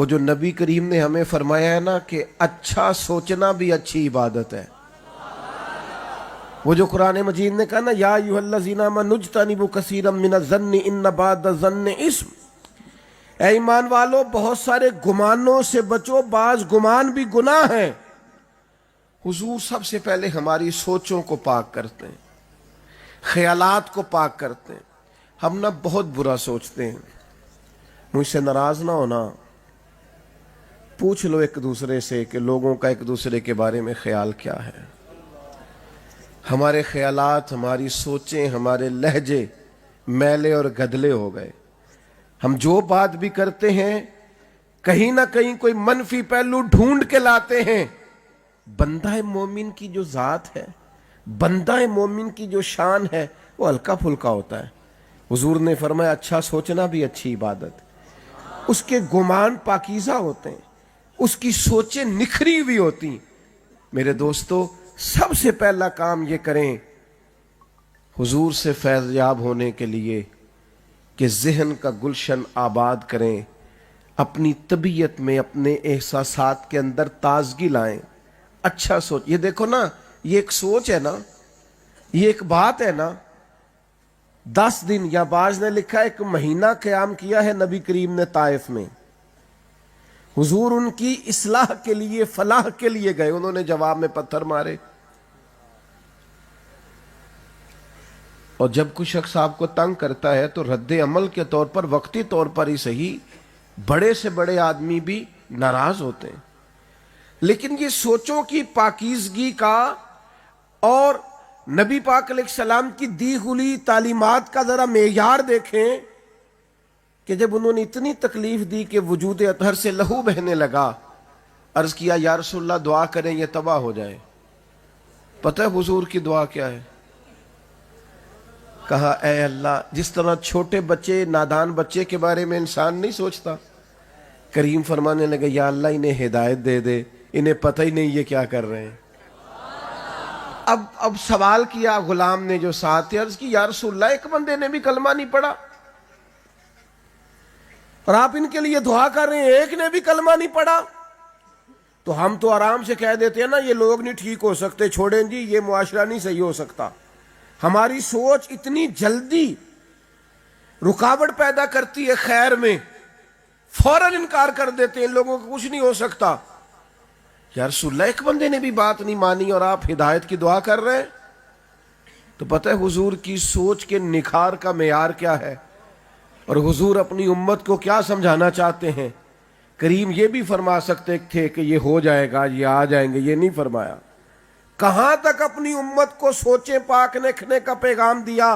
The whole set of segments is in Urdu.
وہ جو نبی کریم نے ہمیں فرمایا ہے نا کہ اچھا سوچنا بھی اچھی عبادت ہے. وہ جو قرآن مجید نے کہا نا یا ایھا الذین آمنوا اجتنبوا کثیرا من الظن ان بعض الظن اثم، اے ایمان والو بہت سارے گمانوں سے بچو، بعض گمان بھی گناہ ہیں. حضور سب سے پہلے ہماری سوچوں کو پاک کرتے ہیں، خیالات کو پاک کرتے ہیں. ہم نا بہت برا سوچتے ہیں. مجھ سے ناراض نہ ہونا، پوچھ لو ایک دوسرے سے کہ لوگوں کا ایک دوسرے کے بارے میں خیال کیا ہے. ہمارے خیالات، ہماری سوچیں، ہمارے لہجے میلے اور گدلے ہو گئے. ہم جو بات بھی کرتے ہیں کہیں نہ کہیں کوئی منفی پہلو ڈھونڈ کے لاتے ہیں. بندہ مومن کی جو ذات ہے، بندہ مومن کی جو شان ہے، وہ ہلکا پھلکا ہوتا ہے. حضور نے فرمایا اچھا سوچنا بھی اچھی عبادت. اس کے گمان پاکیزہ ہوتے ہیں، اس کی سوچیں نکھری ہوئی ہوتی. میرے دوستو، سب سے پہلا کام یہ کریں حضور سے فیض یاب ہونے کے لیے کہ ذہن کا گلشن آباد کریں، اپنی طبیعت میں، اپنے احساسات کے اندر تازگی لائیں. اچھا سوچ. یہ دیکھو نا، یہ ایک سوچ ہے نا، یہ ایک بات ہے نا. 10 دن یا بعض نے لکھا 1 مہینہ قیام کیا ہے نبی کریم نے طائف میں. حضور ان کی اصلاح کے لیے، فلاح کے لیے گئے، انہوں نے جواب میں پتھر مارے. اور جب کوئی شخص آپ کو تنگ کرتا ہے تو رد عمل کے طور پر، وقتی طور پر ہی صحیح، بڑے سے بڑے آدمی بھی ناراض ہوتے ہیں. لیکن یہ سوچوں کی پاکیزگی کا اور نبی پاک علیہ السلام کی دی ہوئی تعلیمات کا ذرا معیار دیکھیں کہ جب انہوں نے اتنی تکلیف دی کہ وجود اطہر سے لہو بہنے لگا، عرض کیا یا رسول اللہ دعا کریں یہ تباہ ہو جائے. پتہ ہے حضور کی دعا کیا ہے؟ کہا اے اللہ، جس طرح چھوٹے بچے، نادان بچے کے بارے میں انسان نہیں سوچتا، کریم فرمانے لگے یا اللہ انہیں ہدایت دے دے، انہیں پتہ ہی نہیں یہ کیا کر رہے ہیں. اب سوال کیا غلام نے جو ساتھ تھے، عرض کی یا رسول اللہ ایک بندے نے بھی کلمہ نہیں پڑھا اور آپ ان کے لیے دعا کر رہے ہیں، ایک نے بھی کلمہ نہیں پڑھا. تو ہم تو آرام سے کہہ دیتے ہیں نا یہ لوگ نہیں ٹھیک ہو سکتے، چھوڑیں جی، یہ معاشرہ نہیں صحیح ہو سکتا. ہماری سوچ اتنی جلدی رکاوٹ پیدا کرتی ہے خیر میں، فوراً انکار کر دیتے ہیں، لوگوں کو کچھ نہیں ہو سکتا. یا رسول اللہ ایک بندے نے بھی بات نہیں مانی اور آپ ہدایت کی دعا کر رہے ہیں. تو پتہ ہے حضور کی سوچ کے نکھار کا معیار کیا ہے، اور حضور اپنی امت کو کیا سمجھانا چاہتے ہیں. کریم یہ بھی فرما سکتے تھے کہ یہ ہو جائے گا، یہ آ جائیں گے، یہ نہیں فرمایا. کہاں تک اپنی امت کو سوچیں پاک رکھنے کا پیغام دیا.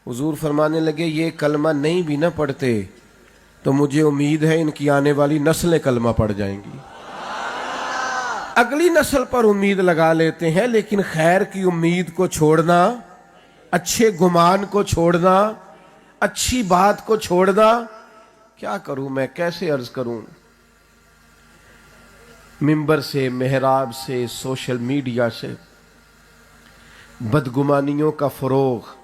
حضور فرمانے لگے یہ کلمہ نہیں بھی نہ پڑھتے تو مجھے امید ہے ان کی آنے والی نسلیں کلمہ پڑھ جائیں گی. اگلی نسل پر امید لگا لیتے ہیں، لیکن خیر کی امید کو چھوڑنا، اچھے گمان کو چھوڑنا، اچھی بات کو چھوڑنا، کیا کروں میں، کیسے عرض کروں. ممبر سے، محراب سے، سوشل میڈیا سے بدگمانیوں کا فروغ،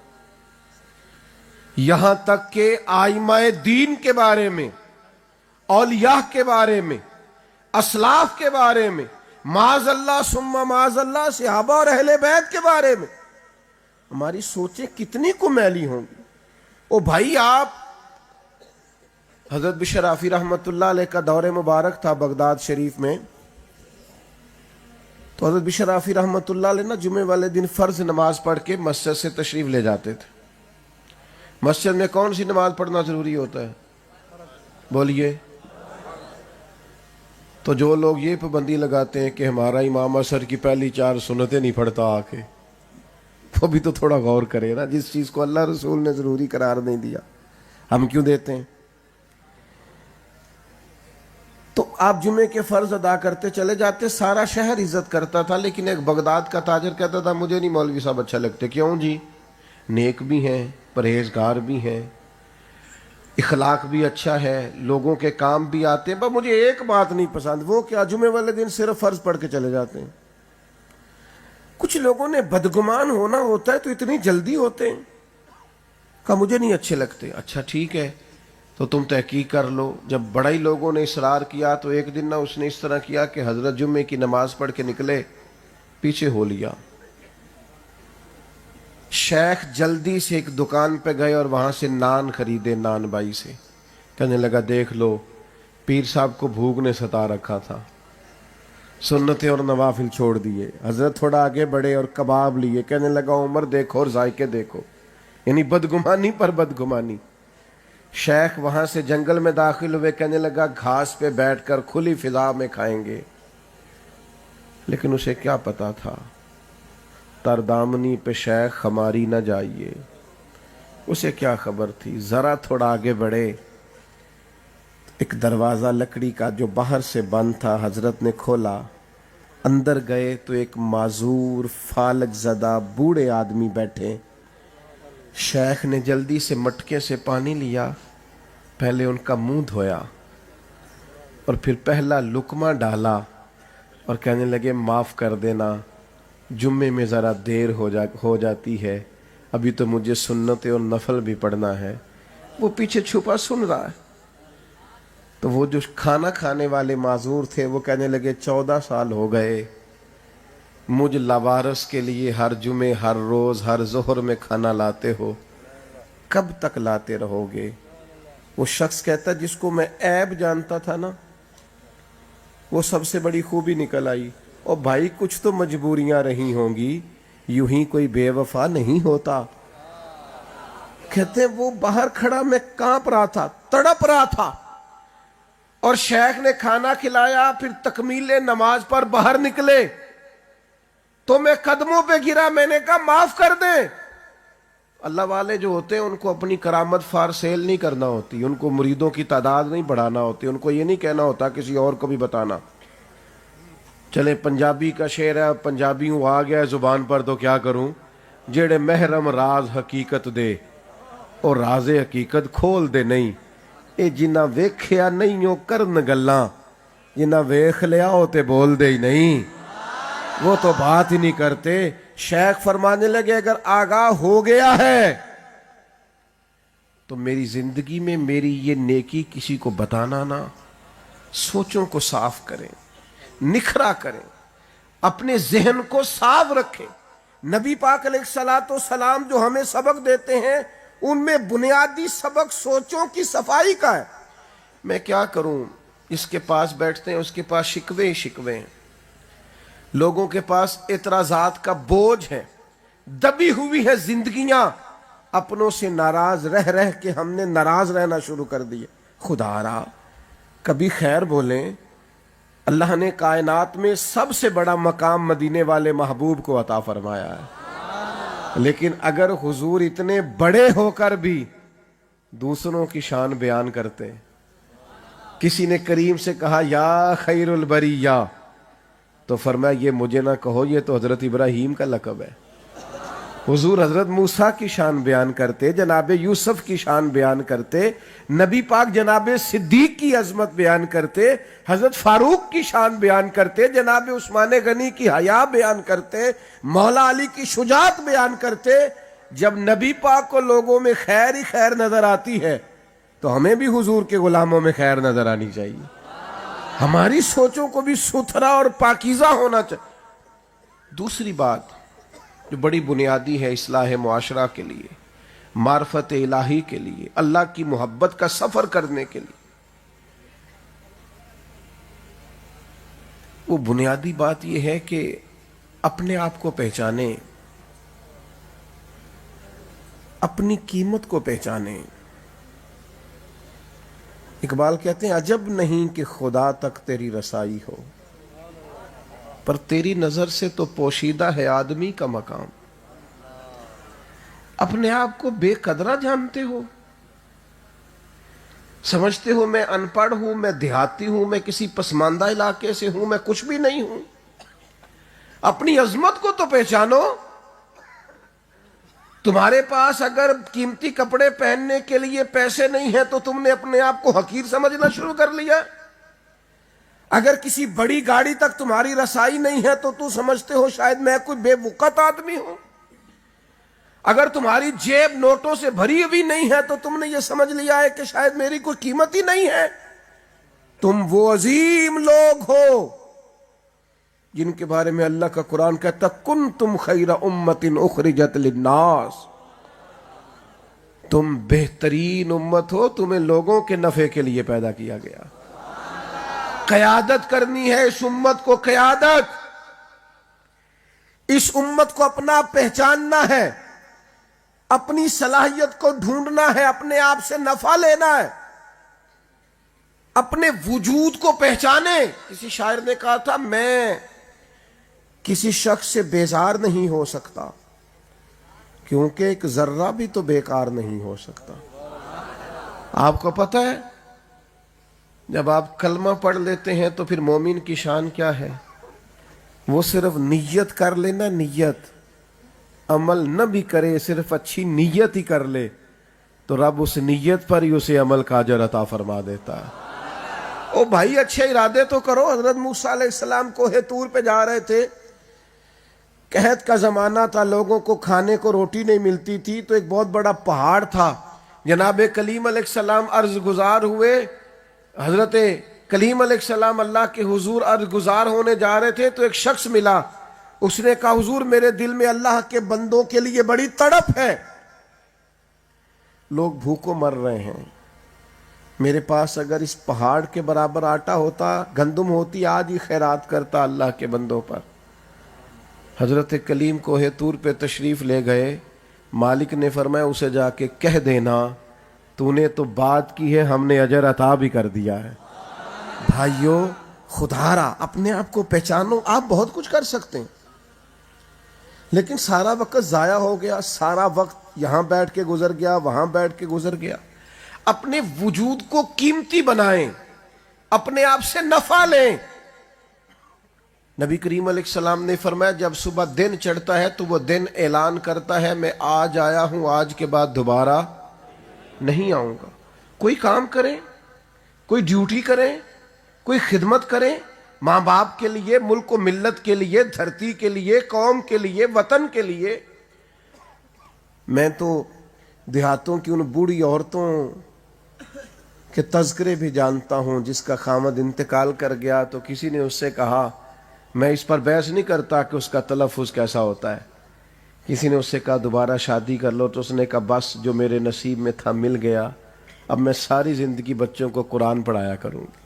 یہاں تک کہ آئمہ دین کے بارے میں، اولیاء کے بارے میں، اسلاف کے بارے میں، معاذ اللہ ثم معاذ اللہ صحابہ اور اہل بیت کے بارے میں ہماری سوچیں کتنی کو میلی ہوں گی. او بھائی، آپ حضرت بشر رافی رحمۃ اللہ علیہ کا دور مبارک تھا بغداد شریف میں. تو حضرت بشر رافی رحمۃ اللہ علیہ نا جمعے والے دن فرض نماز پڑھ کے مسجد سے تشریف لے جاتے تھے. مسجد میں کون سی نماز پڑھنا ضروری ہوتا ہے؟ بولیے. تو جو لوگ یہ پابندی لگاتے ہیں کہ ہمارا امام عصر کی پہلی 4 سنتیں نہیں پڑھتا آ کے، وہ بھی تو تھوڑا غور کرے نا. جس چیز کو اللہ رسول نے ضروری قرار نہیں دیا ہم کیوں دیتے ہیں؟ تو آپ جمعے کے فرض ادا کرتے چلے جاتے، سارا شہر عزت کرتا تھا، لیکن ایک بغداد کا تاجر کہتا تھا مجھے نہیں مولوی صاحب اچھا لگتے. کیوں جی؟ نیک بھی ہیں، پرہیزگار بھی ہیں، اخلاق بھی اچھا ہے، لوگوں کے کام بھی آتے ہیں، پر مجھے ایک بات نہیں پسند. وہ کیا؟ جمعے والے دن صرف فرض پڑھ کے چلے جاتے ہیں. کچھ لوگوں نے بدگمان ہونا ہوتا ہے تو اتنی جلدی ہوتے ہیں. کہا مجھے نہیں اچھے لگتے. اچھا ٹھیک ہے، تو تم تحقیق کر لو. جب بڑے لوگوں نے اصرار کیا تو ایک دن نہ اس نے اس طرح کیا کہ حضرت جمعے کی نماز پڑھ کے نکلے, پیچھے ہو لیا. شیخ جلدی سے ایک دکان پہ گئے اور وہاں سے نان خریدے, نان بائی سے. کہنے لگا دیکھ لو, پیر صاحب کو بھوک نے ستا رکھا تھا, سنتیں اور نوافل چھوڑ دیے. حضرت تھوڑا آگے بڑھے اور کباب لیے. کہنے لگا عمر دیکھو اور ذائقے دیکھو, یعنی بدگمانی پر بدگمانی. شیخ وہاں سے جنگل میں داخل ہوئے. کہنے لگا گھاس پہ بیٹھ کر کھلی فضا میں کھائیں گے. لیکن اسے کیا پتا تھا تردامنی پہ شیخ ہماری نہ جائیے. اسے کیا خبر تھی. ذرا تھوڑا آگے بڑھے, ایک دروازہ لکڑی کا جو باہر سے بند تھا حضرت نے کھولا. اندر گئے تو ایک معذور فالج زدہ بوڑھے آدمی بیٹھے. شیخ نے جلدی سے مٹکے سے پانی لیا, پہلے ان کا منہ دھویا اور پھر پہلا لقمہ ڈالا اور کہنے لگے معاف کر دینا, جمعے میں ذرا دیر ہو جاتی ہے, ابھی تو مجھے سنتیں اور نفل بھی پڑھنا ہے. وہ پیچھے چھپا سن رہا ہے. تو وہ جو کھانا کھانے والے معذور تھے وہ کہنے لگے 14 سال ہو گئے مجھ لاوارث کے لیے ہر جمعے, ہر روز, ہر ظہر میں کھانا لاتے ہو, کب تک لاتے رہو گے؟ وہ شخص کہتا جس کو میں عیب جانتا تھا نا, وہ سب سے بڑی خوبی نکل آئی. اور بھائی کچھ تو مجبوریاں رہی ہوں گی, یوں ہی کوئی بے وفا نہیں ہوتا. کہتے ہیں وہ باہر کھڑا میں کانپ رہا تھا, تڑپ رہا تھا, اور شیخ نے کھانا کھلایا. پھر تکمیل نماز پر باہر نکلے تو میں قدموں پہ گرا, میں نے کہا معاف کر دیں. اللہ والے جو ہوتے ہیں ان کو اپنی کرامت فار سیل نہیں کرنا ہوتی, ان کو مریدوں کی تعداد نہیں بڑھانا ہوتی, ان کو یہ نہیں کہنا ہوتا کسی اور کو بھی بتانا. چلے پنجابی کا شعر ہے, پنجابی ہوں آ گیا زبان پر تو کیا کروں. جیڑے محرم راز حقیقت دے اور راز حقیقت کھول دے نہیں, اے جنہ ویکھیا نہیں ہو کرن گلاں, جنہ ویکھ لیا ہو تے بول دے ہی نہیں, وہ تو بات ہی نہیں کرتے. شیخ فرمانے لگے اگر آگاہ ہو گیا ہے تو میری زندگی میں میری یہ نیکی کسی کو بتانا نا, سوچوں کو صاف کریں, نکھرا کریں, اپنے ذہن کو صاف رکھیں. نبی پاک علیہ الصلوۃ والسلام جو ہمیں سبق دیتے ہیں ان میں بنیادی سبق سوچوں کی صفائی کا ہے. میں کیا کروں, اس کے پاس بیٹھتے ہیں اس کے پاس شکوے ہی شکوے ہیں, لوگوں کے پاس اعتراضات کا بوجھ ہے, دبی ہوئی ہے زندگیاں, اپنوں سے ناراض رہ رہ کے ہم نے ناراض رہنا شروع کر دیا. خدا را کبھی خیر بولیں. اللہ نے کائنات میں سب سے بڑا مقام مدینے والے محبوب کو عطا فرمایا ہے, لیکن اگر حضور اتنے بڑے ہو کر بھی دوسروں کی شان بیان کرتے. کسی نے کریم سے کہا یا خیر البریہ, تو فرمایا یہ مجھے نہ کہو, یہ تو حضرت ابراہیم کا لقب ہے. حضور حضرت موسیٰ کی شان بیان کرتے, جناب یوسف کی شان بیان کرتے, نبی پاک جناب صدیق کی عظمت بیان کرتے, حضرت فاروق کی شان بیان کرتے, جناب عثمان غنی کی حیا بیان کرتے, مولا علی کی شجاعت بیان کرتے. جب نبی پاک کو لوگوں میں خیر ہی خیر نظر آتی ہے تو ہمیں بھی حضور کے غلاموں میں خیر نظر آنی چاہیے. ہماری سوچوں کو بھی ستھرا اور پاکیزہ ہونا چاہیے. دوسری بات جو بڑی بنیادی ہے اصلاح معاشرہ کے لیے, معرفت الہی کے لیے, اللہ کی محبت کا سفر کرنے کے لیے, وہ بنیادی بات یہ ہے کہ اپنے آپ کو پہچانیں, اپنی قیمت کو پہچانیں. اقبال کہتے ہیں عجب نہیں کہ خدا تک تیری رسائی ہو, پر تیری نظر سے تو پوشیدہ ہے آدمی کا مقام. اپنے آپ کو بے قدرہ جانتے ہو, سمجھتے ہو میں ان پڑھ ہوں, میں دیہاتی ہوں, میں کسی پسماندہ علاقے سے ہوں, میں کچھ بھی نہیں ہوں. اپنی عظمت کو تو پہچانو. تمہارے پاس اگر قیمتی کپڑے پہننے کے لیے پیسے نہیں ہیں تو تم نے اپنے آپ کو حقیر سمجھنا شروع کر لیا. اگر کسی بڑی گاڑی تک تمہاری رسائی نہیں ہے تو تم سمجھتے ہو شاید میں کوئی بے وقت آدمی ہوں. اگر تمہاری جیب نوٹوں سے بھری ہوئی نہیں ہے تو تم نے یہ سمجھ لیا ہے کہ شاید میری کوئی قیمت ہی نہیں ہے. تم وہ عظیم لوگ ہو جن کے بارے میں اللہ کا قرآن کہتا کنتم خیر امت اخرجت للناس. تم بہترین امت ہو, تمہیں لوگوں کے نفع کے لیے پیدا کیا گیا. قیادت کرنی ہے اس امت کو, قیادت. اس امت کو اپنا پہچاننا ہے, اپنی صلاحیت کو ڈھونڈنا ہے, اپنے آپ سے نفع لینا ہے, اپنے وجود کو پہچانے. کسی شاعر نے کہا تھا میں کسی شخص سے بیزار نہیں ہو سکتا کیونکہ ایک ذرہ بھی تو بیکار نہیں ہو سکتا. آپ کو پتہ ہے جب آپ کلمہ پڑھ لیتے ہیں تو پھر مومن کی شان کیا ہے؟ وہ صرف نیت کر لینا, نیت, عمل نہ بھی کرے, صرف اچھی نیت ہی کر لے تو رب اس نیت پر ہی اسے عمل کا اجر عطا فرما دیتا ہے. او بھائی اچھے ارادے تو کرو. حضرت موسیٰ علیہ السلام کوہ طور پہ جا رہے تھے, قحط کا زمانہ تھا, لوگوں کو کھانے کو روٹی نہیں ملتی تھی, تو ایک بہت بڑا پہاڑ تھا. جناب کلیم علیہ السلام عرض گزار ہوئے. حضرت کلیم علیہ السلام اللہ کے حضور عرض گزار ہونے جا رہے تھے تو ایک شخص ملا. اس نے کہا حضور میرے دل میں اللہ کے بندوں کے لیے بڑی تڑپ ہے, لوگ بھوکوں مر رہے ہیں, میرے پاس اگر اس پہاڑ کے برابر آٹا ہوتا, گندم ہوتی, آج ہی خیرات کرتا اللہ کے بندوں پر. حضرت کلیم کوہ طور پہ تشریف لے گئے. مالک نے فرمایا اسے جا کے کہہ دینا تو نے تو بات کی ہے, ہم نے اجر عطا بھی کر دیا ہے. بھائیو خدا را اپنے آپ کو پہچانو. آپ بہت کچھ کر سکتے ہیں لیکن سارا وقت ضائع ہو گیا, سارا وقت یہاں بیٹھ کے گزر گیا, وہاں بیٹھ کے گزر گیا. اپنے وجود کو قیمتی بنائیں, اپنے آپ سے نفع لیں. نبی کریم علیہ السلام نے فرمایا جب صبح دن چڑھتا ہے تو وہ دن اعلان کرتا ہے میں آج آیا ہوں, آج کے بعد دوبارہ نہیں آؤں گا. کوئی کام کریں, کوئی ڈیوٹی کریں, کوئی خدمت کریں, ماں باپ کے لیے, ملک و ملت کے لیے, دھرتی کے لیے, قوم کے لیے, وطن کے لیے. میں تو دیہاتوں کی ان بوڑھی عورتوں کے تذکرے بھی جانتا ہوں جس کا خامد انتقال کر گیا تو کسی نے اس سے کہا, میں اس پر بحث نہیں کرتا کہ اس کا تلفظ کیسا ہوتا ہے, کسی نے اس سے کہا دوبارہ شادی کر لو, تو اس نے کہا بس جو میرے نصیب میں تھا مل گیا, اب میں ساری زندگی بچوں کو قرآن پڑھایا کروں گی.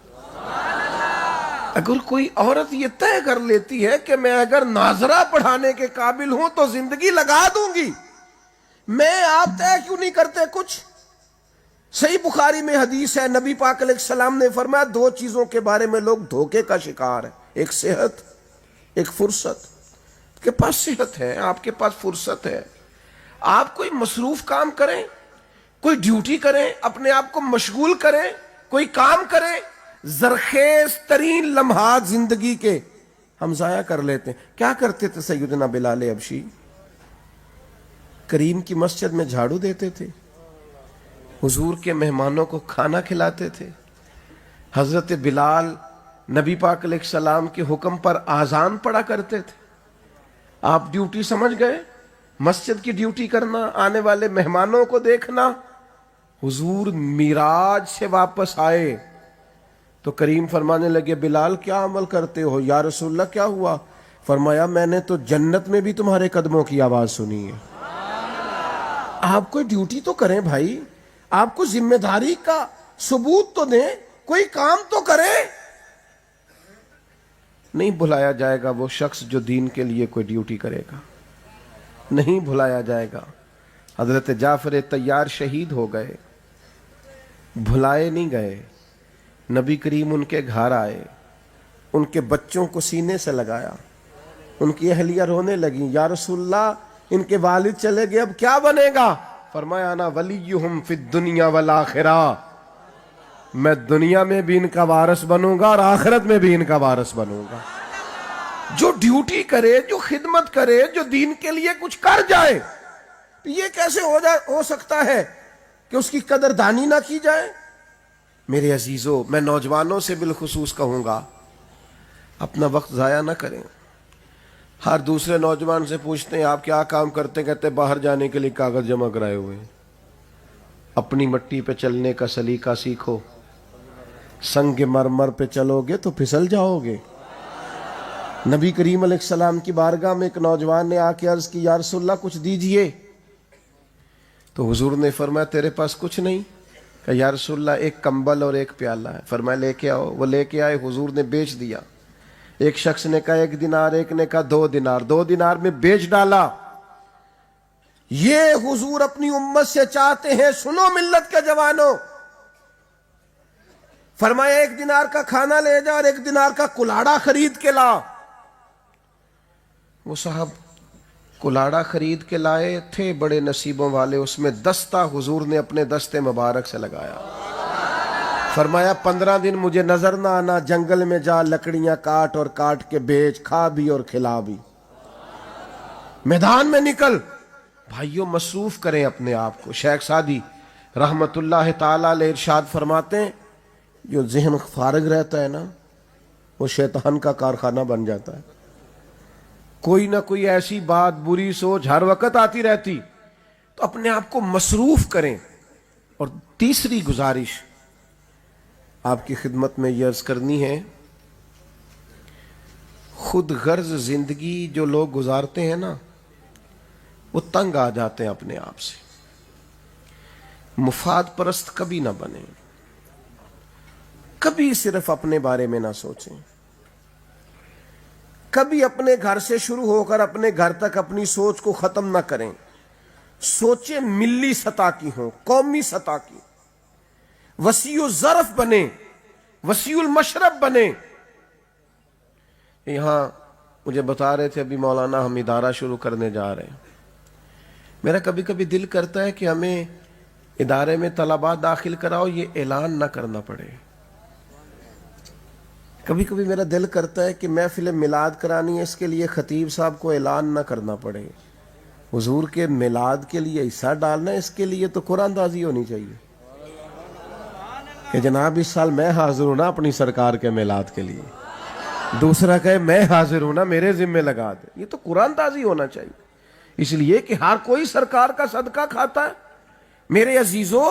اگر کوئی عورت یہ طے کر لیتی ہے کہ میں اگر ناظرہ پڑھانے کے قابل ہوں تو زندگی لگا دوں گی, میں آپ طے کیوں نہیں کرتے کچھ؟ صحیح بخاری میں حدیث ہے, نبی پاک علیہ السلام نے فرمایا دو چیزوں کے بارے میں لوگ دھوکے کا شکار ہیں, ایک صحت, ایک فرصت. آپ کے پاس صحت ہے, آپ کے پاس فرصت ہے, آپ کوئی مصروف کام کریں, کوئی ڈیوٹی کریں, اپنے آپ کو مشغول کریں, کوئی کام کریں. زرخیز ترین لمحات زندگی کے ہم ضائع کر لیتے ہیں. کیا کرتے تھے سیدنا بلال حبشی؟ کریم کی مسجد میں جھاڑو دیتے تھے, حضور کے مہمانوں کو کھانا کھلاتے تھے. حضرت بلال نبی پاک علیہ السلام کے حکم پر آذان پڑھا کرتے تھے. آپ ڈیوٹی سمجھ گئے, مسجد کی ڈیوٹی کرنا, آنے والے مہمانوں کو دیکھنا. حضور معراج سے واپس آئے تو کریم فرمانے لگے بلال کیا عمل کرتے ہو؟ یا رسول اللہ کیا ہوا؟ فرمایا میں نے تو جنت میں بھی تمہارے قدموں کی آواز سنی ہے. آپ کوئی ڈیوٹی تو کریں بھائی, آپ کو ذمہ داری کا ثبوت تو دیں, کوئی کام تو کریں. نہیں بھلایا جائے گا وہ شخص جو دین کے لیے کوئی ڈیوٹی کرے گا, نہیں بھلایا جائے گا. حضرت جعفر طیار شہید ہو گئے, بھلائے نہیں گئے. نبی کریم ان کے گھر آئے, ان کے بچوں کو سینے سے لگایا, ان کی اہلیہ رونے لگیں, یا رسول اللہ ان کے والد چلے گئے اب کیا بنے گا؟ فرمایا انا ولیہم فی الدنیا والآخرہ, میں دنیا میں بھی ان کا وارث بنوں گا اور آخرت میں بھی ان کا وارث بنوں گا. جو ڈیوٹی کرے, جو خدمت کرے, جو دین کے لیے کچھ کر جائے, یہ کیسے ہو سکتا ہے کہ اس کی قدر دانی نہ کی جائے؟ میرے عزیزو, میں نوجوانوں سے بالخصوص کہوں گا اپنا وقت ضائع نہ کریں. ہر دوسرے نوجوان سے پوچھتے ہیں آپ کیا کام کرتے ہیں، کہتے ہیں باہر جانے کے لیے کاغذ جمع کرائے ہوئے ہیں۔ اپنی مٹی پہ چلنے کا سلیقہ سیکھو، سنگ مرمر پہ چلو گے تو پھسل جاؤ گے۔ نبی کریم علیہ السلام کی بارگاہ میں ایک نوجوان نے آ کے عرض کی یا رسول اللہ کچھ دیجئے، تو حضور نے فرمایا تیرے پاس کچھ نہیں؟ کہ یا رسول اللہ ایک کمبل اور ایک پیالہ ہے۔ فرمایا لے کے آؤ۔ وہ لے کے آئے، حضور نے بیچ دیا۔ ایک شخص نے کہا 1 دینار، ایک نے کہا 2 دینار، 2 دینار میں بیچ ڈالا۔ یہ حضور اپنی امت سے چاہتے ہیں، سنو ملت کے جوانوں، فرمایا 1 دینار کا کھانا لے جا اور 1 دینار کا کلاڑا خرید کے لا۔ وہ صاحب کلاڑا خرید کے لائے تھے، بڑے نصیبوں والے، اس میں دستہ حضور نے اپنے دستے مبارک سے لگایا۔ فرمایا 15 دن مجھے نظر نہ آنا، جنگل میں جا لکڑیاں کاٹ اور کاٹ کے بیچ، کھا بھی اور کھلا بھی، میدان میں نکل۔ بھائیوں مصروف کریں اپنے آپ کو۔ شیخ سعدی رحمت اللہ تعالی علیہ ارشاد فرماتے ہیں جو ذہن فارغ رہتا ہے نا وہ شیطان کا کارخانہ بن جاتا ہے۔ کوئی نہ کوئی ایسی بات، بری سوچ ہر وقت آتی رہتی، تو اپنے آپ کو مصروف کریں۔ اور تیسری گزارش آپ کی خدمت میں یہ عرض کرنی ہے، خود غرض زندگی جو لوگ گزارتے ہیں نا وہ تنگ آ جاتے ہیں اپنے آپ سے۔ مفاد پرست کبھی نہ بنیں، کبھی صرف اپنے بارے میں نہ سوچیں، کبھی اپنے گھر سے شروع ہو کر اپنے گھر تک اپنی سوچ کو ختم نہ کریں۔ سوچیں ملی سطح کی ہوں، قومی سطح کی، وسیع الظرف بنے، وسیع المشرب بنے۔ یہاں مجھے بتا رہے تھے ابھی مولانا ہم ادارہ شروع کرنے جا رہے ہیں۔ میرا کبھی کبھی دل کرتا ہے کہ ہمیں ادارے میں طلباء داخل کراؤ، یہ اعلان نہ کرنا پڑے۔ کبھی کبھی میرا دل کرتا ہے کہ محفل میلاد کرانی ہے، اس کے لیے خطیب صاحب کو اعلان نہ کرنا پڑے۔ حضور کے میلاد کے لیے حصہ ڈالنا ہے، اس کے لیے تو قرآن دازی ہونی چاہیے کہ جناب اس سال میں حاضر ہوں نا اپنی سرکار کے میلاد کے لیے، دوسرا کہے میں حاضر ہوں نا میرے ذمہ لگا دے۔ یہ تو قرآن دازی ہونا چاہیے، اس لیے کہ ہر کوئی سرکار کا صدقہ کھاتا ہے۔ میرے عزیزوں،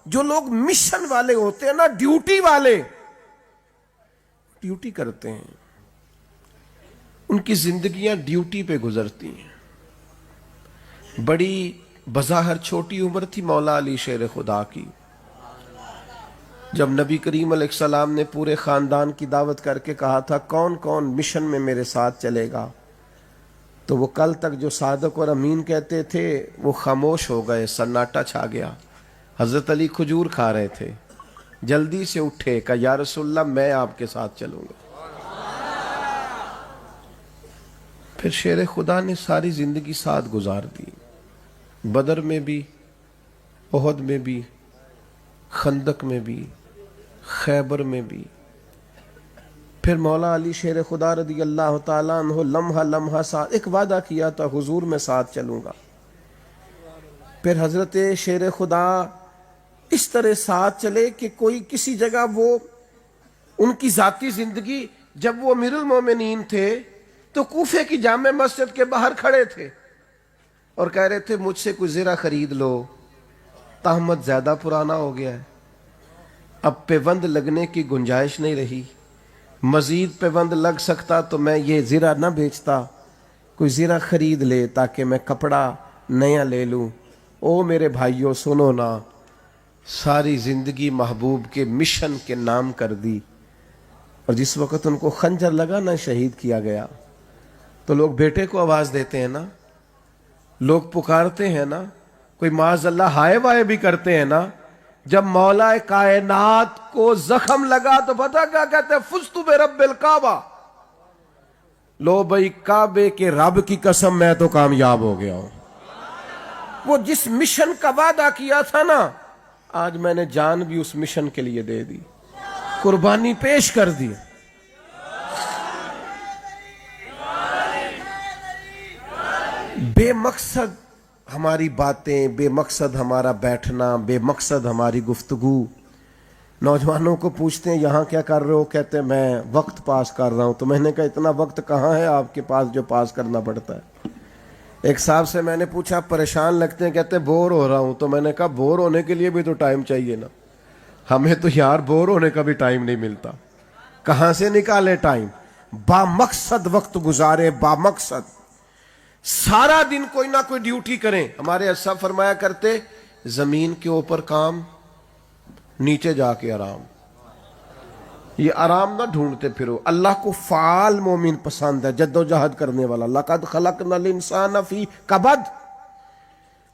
جو لوگ مشن والے ہوتے ہیں نا، ڈیوٹی والے، ڈیوٹی کرتے ہیں، ان کی زندگیاں ڈیوٹی پہ گزرتی ہیں۔ بڑی بظاہر چھوٹی عمر تھی مولا علی شیر خدا کی، جب نبی کریم علیہ السلام نے پورے خاندان کی دعوت کر کے کہا تھا کون کون مشن میں میرے ساتھ چلے گا، تو وہ کل تک جو صادق اور امین کہتے تھے وہ خاموش ہو گئے، سناٹا چھا گیا۔ حضرت علی کھجور کھا رہے تھے، جلدی سے اٹھے، کہا یا رسول اللہ میں آپ کے ساتھ چلوں گا۔ پھر شیر خدا نے ساری زندگی ساتھ گزار دی، بدر میں بھی، احد میں بھی، خندق میں بھی، خیبر میں بھی۔ پھر مولا علی شیر خدا رضی اللہ تعالیٰ عنہ لمحہ لمحہ ساتھ، ایک وعدہ کیا تھا حضور میں ساتھ چلوں گا۔ پھر حضرت شیر خدا اس طرح ساتھ چلے کہ کوئی کسی جگہ، وہ ان کی ذاتی زندگی، جب وہ امیر المومنین تھے تو کوفے کی جامع مسجد کے باہر کھڑے تھے اور کہہ رہے تھے مجھ سے کوئی زرہ خرید لو، تہمت زیادہ پرانا ہو گیا ہے، اب پیوند لگنے کی گنجائش نہیں رہی، مزید پیوند لگ سکتا تو میں یہ زرہ نہ بیچتا، کوئی زرہ خرید لے تاکہ میں کپڑا نیا لے لوں۔ او میرے بھائیوں سنو نا، ساری زندگی محبوب کے مشن کے نام کر دی، اور جس وقت ان کو خنجر لگا نا، شہید کیا گیا، تو لوگ بیٹے کو آواز دیتے ہیں نا، لوگ پکارتے ہیں نا، کوئی معاذ اللہ ہائے وائے بھی کرتے ہیں نا۔ جب مولا کائنات کو زخم لگا تو پتہ کیا کہتے ہیں؟ فزت برب الکعبہ، لو بھائی کعبے کے رب کی قسم میں تو کامیاب ہو گیا ہوں۔ وہ جس مشن کا وعدہ کیا تھا نا، آج میں نے جان بھی اس مشن کے لیے دے دی، قربانی پیش کر دی۔ بے مقصد ہماری باتیں، بے مقصد ہمارا بیٹھنا، بے مقصد ہماری گفتگو نوجوانوں کو پوچھتے ہیں یہاں کیا کر رہے ہو، کہتے ہیں میں وقت پاس کر رہا ہوں. تو میں نے کہا اتنا وقت کہاں ہے آپ کے پاس جو پاس کرنا پڑتا ہے. ایک صاحب سے میں نے پوچھا پریشان لگتے ہیں، کہتے ہیں بور ہو رہا ہوں. تو میں نے کہا بور ہونے کے لیے بھی تو ٹائم چاہیے نا، ہمیں تو یار بور ہونے کا بھی ٹائم نہیں ملتا. کہاں سے نکالے ٹائم؟ با مقصد وقت گزارے، با مقصد سارا دن کوئی نہ کوئی ڈیوٹی کریں. ہمارے اسلاف فرمایا کرتے زمین کے اوپر کام، نیچے جا کے آرام. یہ آرام نہ ڈھونڈتے پھرو. اللہ کو فعال مومن پسند ہے، جد و جہد کرنے والا. لقد خلقنا الانسان فی کبد،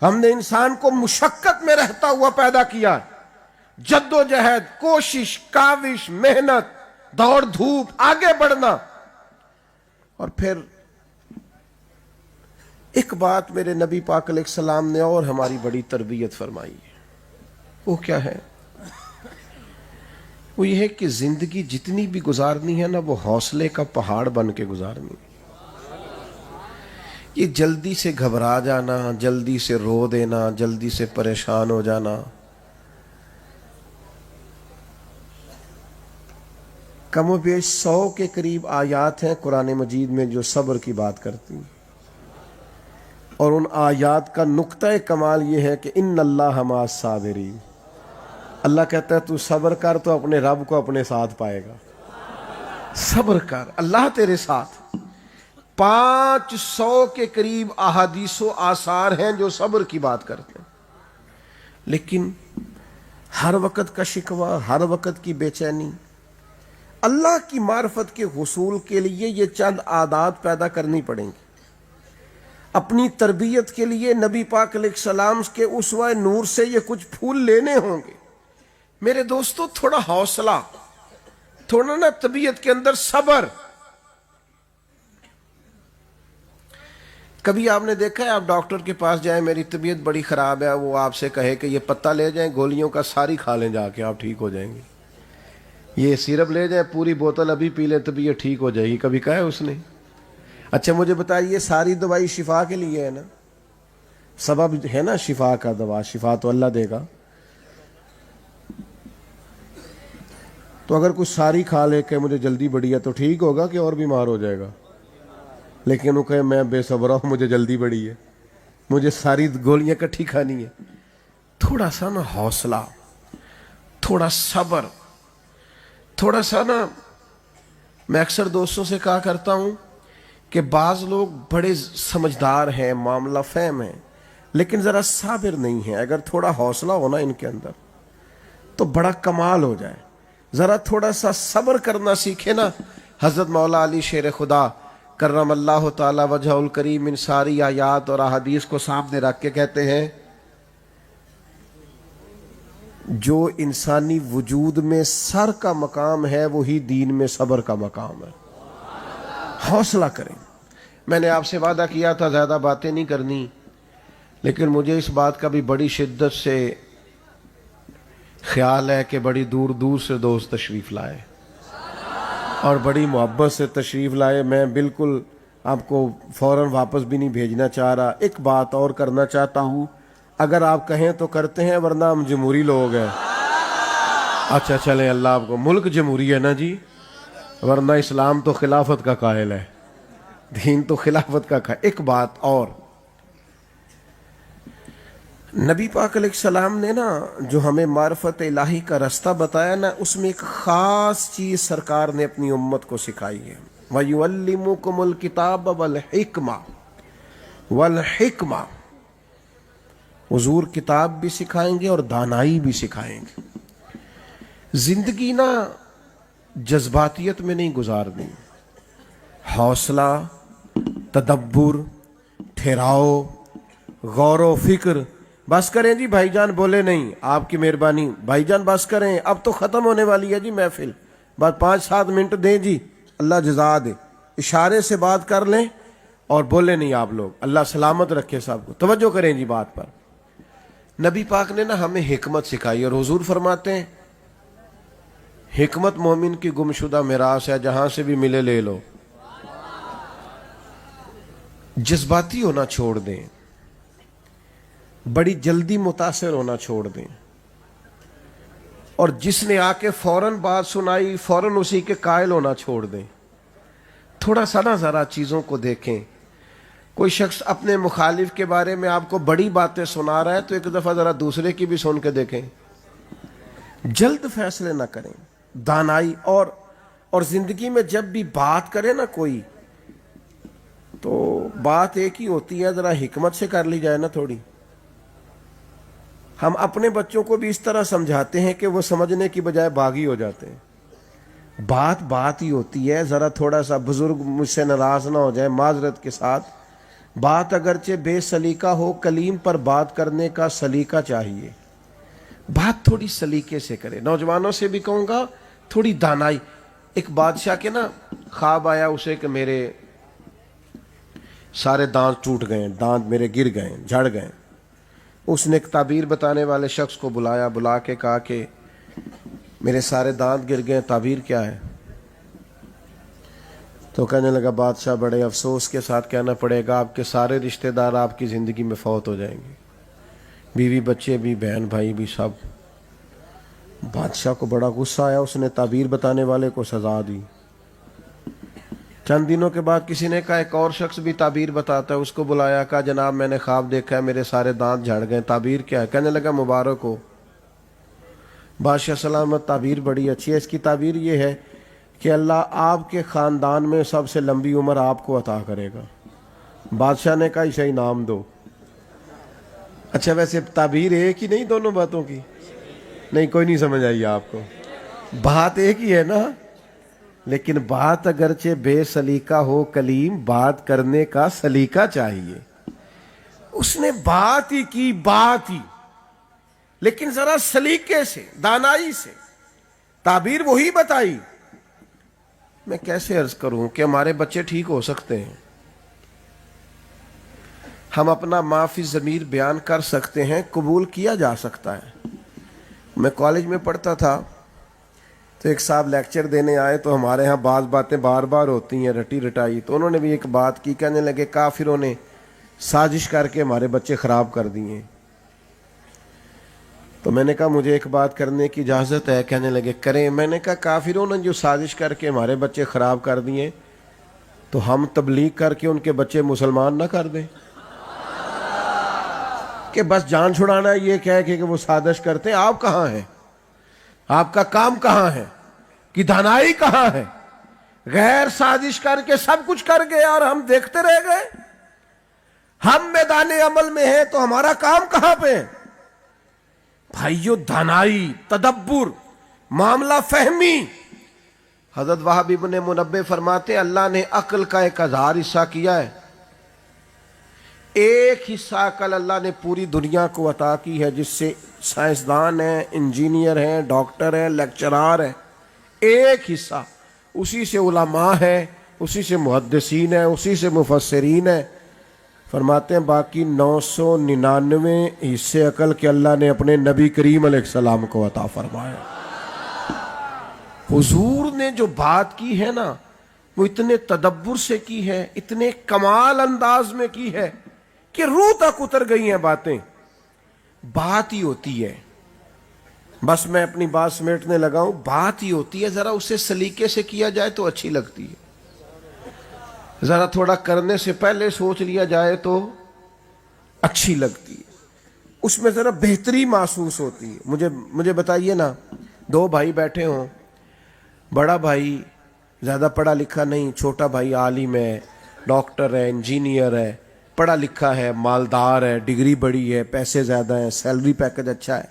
ہم نے انسان کو مشقت میں رہتا ہوا پیدا کیا. جد و جہد، کوشش، کاوش، محنت، دوڑ دھوپ، آگے بڑھنا. اور پھر ایک بات میرے نبی پاک علیہ السلام نے اور ہماری بڑی تربیت فرمائی ہے. وہ کیا ہے؟ وہ یہ ہے کہ زندگی جتنی بھی گزارنی ہے نا، وہ حوصلے کا پہاڑ بن کے گزارنی. یہ جلدی سے گھبرا جانا، جلدی سے رو دینا، جلدی سے پریشان ہو جانا، کم و بیش 100 کے قریب آیات ہیں قرآن مجید میں جو صبر کی بات کرتی ہیں. اور ان آیات کا نقطہ کمال یہ ہے کہ ان اللہ مع الصابرین. اللہ کہتا ہے تو صبر کر تو اپنے رب کو اپنے ساتھ پائے گا. صبر کر، اللہ تیرے ساتھ. 500 کے قریب احادیث و آثار ہیں جو صبر کی بات کرتے ہیں. لیکن ہر وقت کا شکوہ، ہر وقت کی بے چینی. اللہ کی معرفت کے حصول کے لیے یہ چند عادات پیدا کرنی پڑیں گی. اپنی تربیت کے لیے نبی پاک علیہ السلام کے اسوہ نور سے یہ کچھ پھول لینے ہوں گے. میرے دوستو تھوڑا حوصلہ، تھوڑا نا طبیعت کے اندر صبر. کبھی آپ نے دیکھا ہے آپ ڈاکٹر کے پاس جائیں میری طبیعت بڑی خراب ہے، وہ آپ سے کہے کہ یہ پتہ لے جائیں گولیوں کا ساری کھا لیں جا کے آپ ٹھیک ہو جائیں گے، یہ سیرپ لے جائیں پوری بوتل ابھی پی لیں طبیعت ٹھیک ہو جائے گی. کبھی کہا ہے اس نے؟ اچھا مجھے بتائیے ساری دوائی شفا کے لیے ہے نا، سبب ہے نا شفا کا، دوا شفا تو اللہ دے گا. تو اگر کچھ ساری کھا لے کہ مجھے جلدی بڑی ہے تو ٹھیک ہوگا کہ اور بیمار ہو جائے گا؟ لیکن وہ کہے میں بے صبر ہوں، مجھے جلدی بڑی ہے، مجھے ساری گولیاں کٹھی کھانی ہے. تھوڑا سا نا حوصلہ، تھوڑا صبر، تھوڑا سا نا. میں اکثر دوستوں سے کہا کرتا ہوں کہ بعض لوگ بڑے سمجھدار ہیں، معاملہ فہم ہیں، لیکن ذرا صابر نہیں ہیں. اگر تھوڑا حوصلہ ہونا ان کے اندر تو بڑا کمال ہو جائے. ذرا تھوڑا سا صبر کرنا سیکھے نا. حضرت مولا علی شیر خدا کرم اللہ تعالی وجہ الکریم ان ساری آیات اور احادیث کو سامنے رکھ کے کہتے ہیں جو انسانی وجود میں سر کا مقام ہے وہی دین میں صبر کا مقام ہے. حوصلہ کریں. میں نے آپ سے وعدہ کیا تھا زیادہ باتیں نہیں کرنی، لیکن مجھے اس بات کا بھی بڑی شدت سے خیال ہے کہ بڑی دور دور سے دوست تشریف لائے اور بڑی محبت سے تشریف لائے. میں بالکل آپ کو فوراً واپس بھی نہیں بھیجنا چاہ رہا. ایک بات اور کرنا چاہتا ہوں، اگر آپ کہیں تو کرتے ہیں ورنہ ہم جمہوری لوگ ہیں. اچھا چلیں، اللہ آپ کو، ملک جمہوری ہے نا جی، ورنہ اسلام تو خلافت کا قائل ہے، دین تو خلافت کا قائل. ایک بات اور، نبی پاک علیہ السلام نے نا جو ہمیں معرفت الہی کا رستہ بتایا نا، اس میں ایک خاص چیز سرکار نے اپنی امت کو سکھائی ہے. وَيُعَلِّمُكُمُ الْكِتَابَ وَالْحِكْمَةَ وَالْحِكْمَةَ. حضور کتاب بھی سکھائیں گے اور دانائی بھی سکھائیں گے. زندگی نا جذباتیت میں نہیں گزارنی. حوصلہ، تدبر، ٹھہراؤ، غور و فکر. بس کریں جی بھائی جان، بولے نہیں، آپ کی مہربانی بھائی جان بس کریں، اب تو ختم ہونے والی ہے جی محفل، بس 5-7 منٹ دیں جی، اللہ جزا دے. اشارے سے بات کر لیں اور بولے نہیں آپ لوگ. اللہ سلامت رکھے سب کو. توجہ کریں جی بات پر. نبی پاک نے نا ہمیں حکمت سکھائی اور حضور فرماتے ہیں حکمت مومن کی گمشدہ میراث ہے، جہاں سے بھی ملے لے لو. جذباتی ہونا چھوڑ دیں، بڑی جلدی متاثر ہونا چھوڑ دیں، اور جس نے آ کے فوراً بات سنائی فوراً اسی کے قائل ہونا چھوڑ دیں. تھوڑا سا نا ذرا چیزوں کو دیکھیں. کوئی شخص اپنے مخالف کے بارے میں آپ کو بڑی باتیں سنا رہا ہے تو ایک دفعہ ذرا دوسرے کی بھی سن کے دیکھیں. جلد فیصلے نہ کریں. دانائی اور زندگی میں جب بھی بات کرے نا کوئی تو بات ایک ہی ہوتی ہے, ذرا حکمت سے کر لی جائے نا تھوڑی. ہم اپنے بچوں کو بھی اس طرح سمجھاتے ہیں کہ وہ سمجھنے کی بجائے باغی ہو جاتے ہیں. بات ہی ہوتی ہے, ذرا تھوڑا سا بزرگ مجھ سے ناراض نہ ہو جائے, معذرت کے ساتھ. بات اگرچہ بے سلیقہ ہو, کلیم پر بات کرنے کا سلیقہ چاہیے. بات تھوڑی سلیقے سے کرے. نوجوانوں سے بھی کہوں گا تھوڑی دانائی. ایک بادشاہ کے نا خواب آیا اسے کہ میرے سارے دانت ٹوٹ گئے, دانت میرے گر گئے, جھڑ گئے. اس نے ایک تعبیر بتانے والے شخص کو بلایا, بلا کے کہا کہ میرے سارے دانت گر گئے, تعبیر کیا ہے؟ تو کہنے لگا بادشاہ بڑے افسوس کے ساتھ کہنا پڑے گا آپ کے سارے رشتہ دار آپ کی زندگی میں فوت ہو جائیں گے, بیوی بچے بھی, بہن بھائی بھی, سب. بادشاہ کو بڑا غصہ آیا, اس نے تعبیر بتانے والے کو سزا دی. چند دنوں کے بعد کسی نے کہا ایک اور شخص بھی تعبیر بتاتا ہے, اس کو بلایا, کہا جناب میں نے خواب دیکھا ہے میرے سارے دانت جھڑ گئے, تعبیر کیا ہے؟ کہنے لگا مبارک ہو بادشاہ سلامت, تعبیر بڑی اچھی ہے. اس کی تعبیر یہ ہے کہ اللہ آپ کے خاندان میں سب سے لمبی عمر آپ کو عطا کرے گا. بادشاہ نے کہا اسے انعام دو. اچھا ویسے تعبیر ایک ہی نہیں دونوں باتوں کی؟ نہیں, کوئی نہیں سمجھ آئی آپ کو. بات ایک ہی ہے نا, لیکن بات اگرچہ بے سلیقہ ہو کلیم, بات کرنے کا سلیقہ چاہیے. اس نے بات ہی کی, بات ہی, لیکن ذرا سلیقے سے, دانائی سے. تعبیر وہی بتائی. میں کیسے عرض کروں کہ ہمارے بچے ٹھیک ہو سکتے ہیں, ہم اپنا معافی ضمیر بیان کر سکتے ہیں, قبول کیا جا سکتا ہے. میں کالج میں پڑھتا تھا تو ایک صاحب لیکچر دینے آئے تو ہمارے ہاں بعض باتیں بار بار ہوتی ہیں رٹی رٹائی, تو انہوں نے بھی ایک بات کی. کہنے لگے کافروں نے سازش کر کے ہمارے بچے خراب کر دیے. تو میں نے کہا مجھے ایک بات کرنے کی اجازت ہے؟ کہنے لگے کریں. میں نے کہا کافروں نے جو سازش کر کے ہمارے بچے خراب کر دیے تو ہم تبلیغ کر کے ان کے بچے مسلمان نہ کر دیں کہ بس جان چھڑانا یہ کہہ کہ وہ سازش کرتے ہیں. آپ کہاں ہیں؟ آپ کا کام کہاں ہے کہ دانائی کہاں ہے؟ غیر سازش کر کے سب کچھ کر گئے اور ہم دیکھتے رہ گئے. ہم میدان عمل میں ہیں تو ہمارا کام کہاں پہ ہے؟ بھائیو دانائی, تدبر, معاملہ فہمی. حضرت وہب ابن منبہ فرماتے اللہ نے عقل کا 1000 حصہ کیا ہے, ایک حصہ عقل اللہ نے پوری دنیا کو عطا کی ہے, جس سے سائنسدان ہیں, انجینئر ہیں, ڈاکٹر ہیں, لیکچرار ہیں. ایک حصہ اسی سے علماء ہیں, اسی سے محدثین ہیں, اسی سے مفسرین ہیں. فرماتے ہیں باقی 999 حصے عقل کے اللہ نے اپنے نبی کریم علیہ السلام کو عطا فرمایا. حضور نے جو بات کی ہے نا وہ اتنے تدبر سے کی ہے, اتنے کمال انداز میں کی ہے کہ روح تک اتر گئی ہیں باتیں. بات ہی ہوتی ہے, بس میں اپنی بات سمیٹنے لگا ہوں. بات ہی ہوتی ہے, ذرا اسے سلیقے سے کیا جائے تو اچھی لگتی ہے, ذرا تھوڑا کرنے سے پہلے سوچ لیا جائے تو اچھی لگتی ہے, اس میں ذرا بہتری محسوس ہوتی ہے. مجھے بتائیے نا, 2 بھائی بیٹھے ہوں, بڑا بھائی زیادہ پڑھا لکھا نہیں, چھوٹا بھائی عالم ہے, ڈاکٹر ہے, انجینئر ہے, پڑھا لکھا ہے, مالدار ہے, ڈگری بڑی ہے, پیسے زیادہ ہیں, سیلری پیکج اچھا ہے.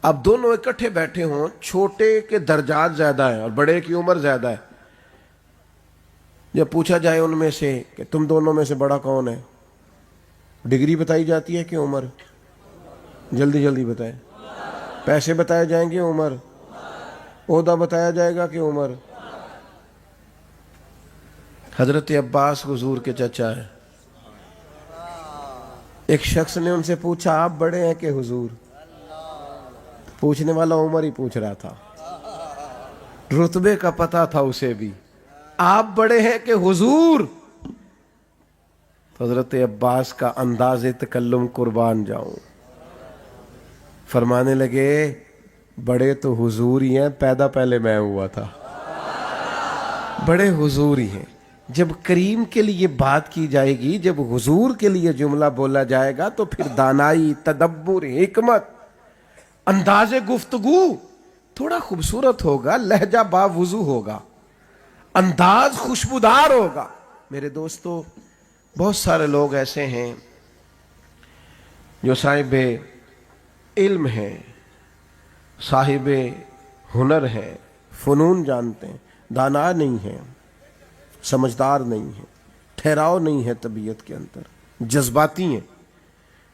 اب دونوں اکٹھے بیٹھے ہوں, چھوٹے کے درجات زیادہ ہیں اور بڑے کی عمر زیادہ ہے. جب پوچھا جائے ان میں سے کہ تم دونوں میں سے بڑا کون ہے, ڈگری بتائی جاتی ہے کہ عمر؟ جلدی جلدی بتائیں. پیسے بتائے جائیں گے عمر؟ عہدہ بتایا جائے گا کہ عمر؟ حضرت عباس حضور کے چچا ہیں. ایک شخص نے ان سے پوچھا آپ بڑے ہیں کہ حضور؟ پوچھنے والا عمر ہی پوچھ رہا تھا, رتبے کا پتہ تھا اسے بھی. آپ بڑے ہیں کہ حضور؟ حضرت عباس کا انداز تکلم قربان جاؤں, فرمانے لگے بڑے تو حضور ہی ہیں، پیدا پہلے میں ہوا تھا، بڑے حضور ہی ہیں۔ جب کریم کے لیے بات کی جائے گی، جب حضور کے لیے جملہ بولا جائے گا تو پھر دانائی، تدبر، حکمت، انداز گفتگو تھوڑا خوبصورت ہوگا، لہجہ باوضو ہوگا، انداز خوشبودار ہوگا۔ میرے دوستو، بہت سارے لوگ ایسے ہیں جو صاحب علم ہیں، صاحب ہنر ہیں، فنون جانتے ہیں، دانا نہیں ہیں، سمجھدار نہیں ہیں، ٹھہراؤ نہیں ہے طبیعت کے اندر، جذباتی ہیں۔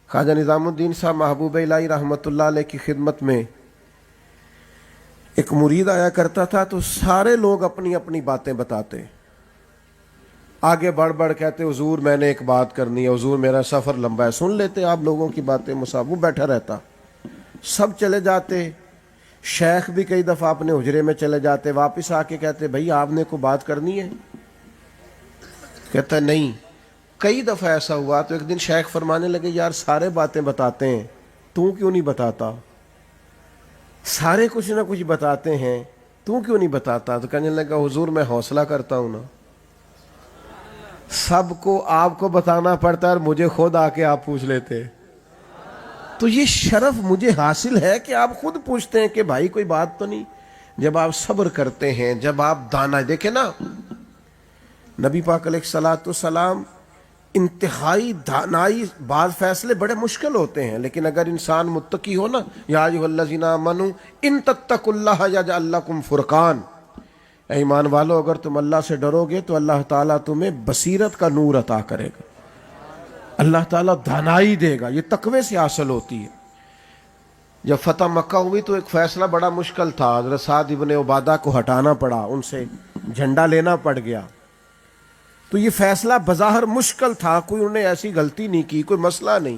خواجہ نظام الدین صاحب محبوب الہی رحمۃ اللہ علیہ کی خدمت میں ایک مرید آیا کرتا تھا تو سارے لوگ اپنی اپنی باتیں بتاتے، آگے بڑھ بڑھ کہتے حضور میں نے ایک بات کرنی ہے، حضور میرا سفر لمبا ہے، سن لیتے آپ لوگوں کی باتیں، مصعب بیٹھا رہتا، سب چلے جاتے، شیخ بھی کئی دفعہ اپنے حجرے میں چلے جاتے، واپس آ کے کہتے بھائی آپ نے کوئی بات کرنی ہے؟ کہتا نہیں۔ کئی دفعہ ایسا ہوا تو ایک دن شیخ فرمانے لگے یار سارے باتیں بتاتے ہیں، تو کیوں نہیں بتاتا؟ سارے کچھ نہ کچھ بتاتے ہیں، تو کیوں نہیں بتاتا؟ تو کہنے لگا حضور میں حوصلہ کرتا ہوں نا، سب کو آپ کو بتانا پڑتا ہے اور مجھے خود آ کے آپ پوچھ لیتے، تو یہ شرف مجھے حاصل ہے کہ آپ خود پوچھتے ہیں کہ بھائی کوئی بات تو نہیں۔ جب آپ صبر کرتے ہیں، جب آپ دانا، دیکھیں نا نبی پاک علیہ الصلوۃ والسلام انتہائی دانائی، بعض فیصلے بڑے مشکل ہوتے ہیں لیکن اگر انسان متقی ہو نا، یا ایھا الذین آمنوا ان تتقوا اللہ یجعل لکم فرقان، اے ایمان والو اگر تم اللہ سے ڈرو گے تو اللہ تعالیٰ تمہیں بصیرت کا نور عطا کرے گا، اللہ تعالیٰ دانائی دے گا، یہ تقوی سے حاصل ہوتی ہے۔ جب فتح مکہ ہوئی تو ایک فیصلہ بڑا مشکل تھا، حضرت سعد ابن عبادہ کو ہٹانا پڑا، ان سے جھنڈا لینا پڑ گیا، تو یہ فیصلہ بظاہر مشکل تھا، کوئی انہوں نے ایسی غلطی نہیں کی، کوئی مسئلہ نہیں،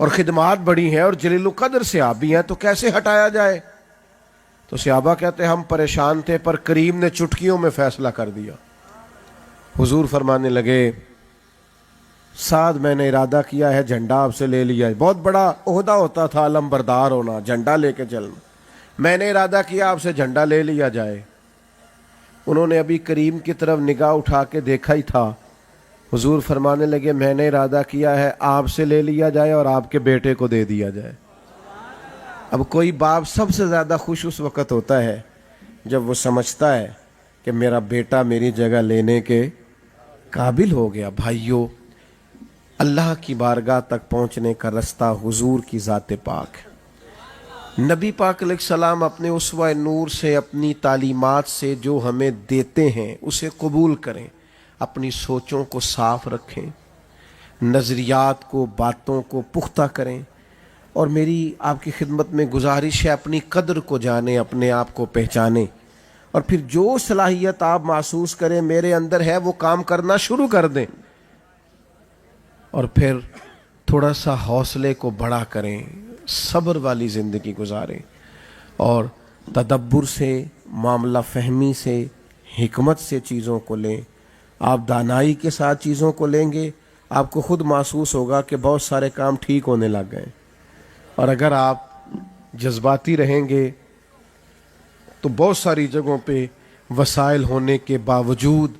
اور خدمات بڑی ہیں اور جلیل القدر صحابی ہیں، تو کیسے ہٹایا جائے؟ تو صحابہ کہتے ہیں ہم پریشان تھے پر کریم نے چٹکیوں میں فیصلہ کر دیا۔ حضور فرمانے لگے سعد میں نے ارادہ کیا ہے جھنڈا آپ سے لے لیا ہے، بہت بڑا عہدہ ہوتا تھا علم بردار ہونا، جھنڈا لے کے چلنا، میں نے ارادہ کیا آپ سے جھنڈا لے لیا جائے۔ انہوں نے ابھی کریم کی طرف نگاہ اٹھا کے دیکھا ہی تھا، حضور فرمانے لگے میں نے ارادہ کیا ہے آپ سے لے لیا جائے اور آپ کے بیٹے کو دے دیا جائے۔ اب کوئی باپ سب سے زیادہ خوش اس وقت ہوتا ہے جب وہ سمجھتا ہے کہ میرا بیٹا میری جگہ لینے کے قابل ہو گیا۔ بھائیو، اللہ کی بارگاہ تک پہنچنے کا رستہ حضور کی ذات پاک ہے۔ نبی پاک علیہ السلام اپنے اسوہ نور سے، اپنی تعلیمات سے جو ہمیں دیتے ہیں اسے قبول کریں، اپنی سوچوں کو صاف رکھیں، نظریات کو، باتوں کو پختہ کریں، اور میری آپ کی خدمت میں گزارش ہے اپنی قدر کو جانیں، اپنے آپ کو پہچانیں، اور پھر جو صلاحیت آپ محسوس کریں میرے اندر ہے وہ کام کرنا شروع کر دیں، اور پھر تھوڑا سا حوصلے کو بڑا کریں، صبر والی زندگی گزاریں، اور تدبر سے، معاملہ فہمی سے، حکمت سے چیزوں کو لیں۔ آپ دانائی کے ساتھ چیزوں کو لیں گے، آپ کو خود محسوس ہوگا کہ بہت سارے کام ٹھیک ہونے لگ گئے، اور اگر آپ جذباتی رہیں گے تو بہت ساری جگہوں پہ وسائل ہونے کے باوجود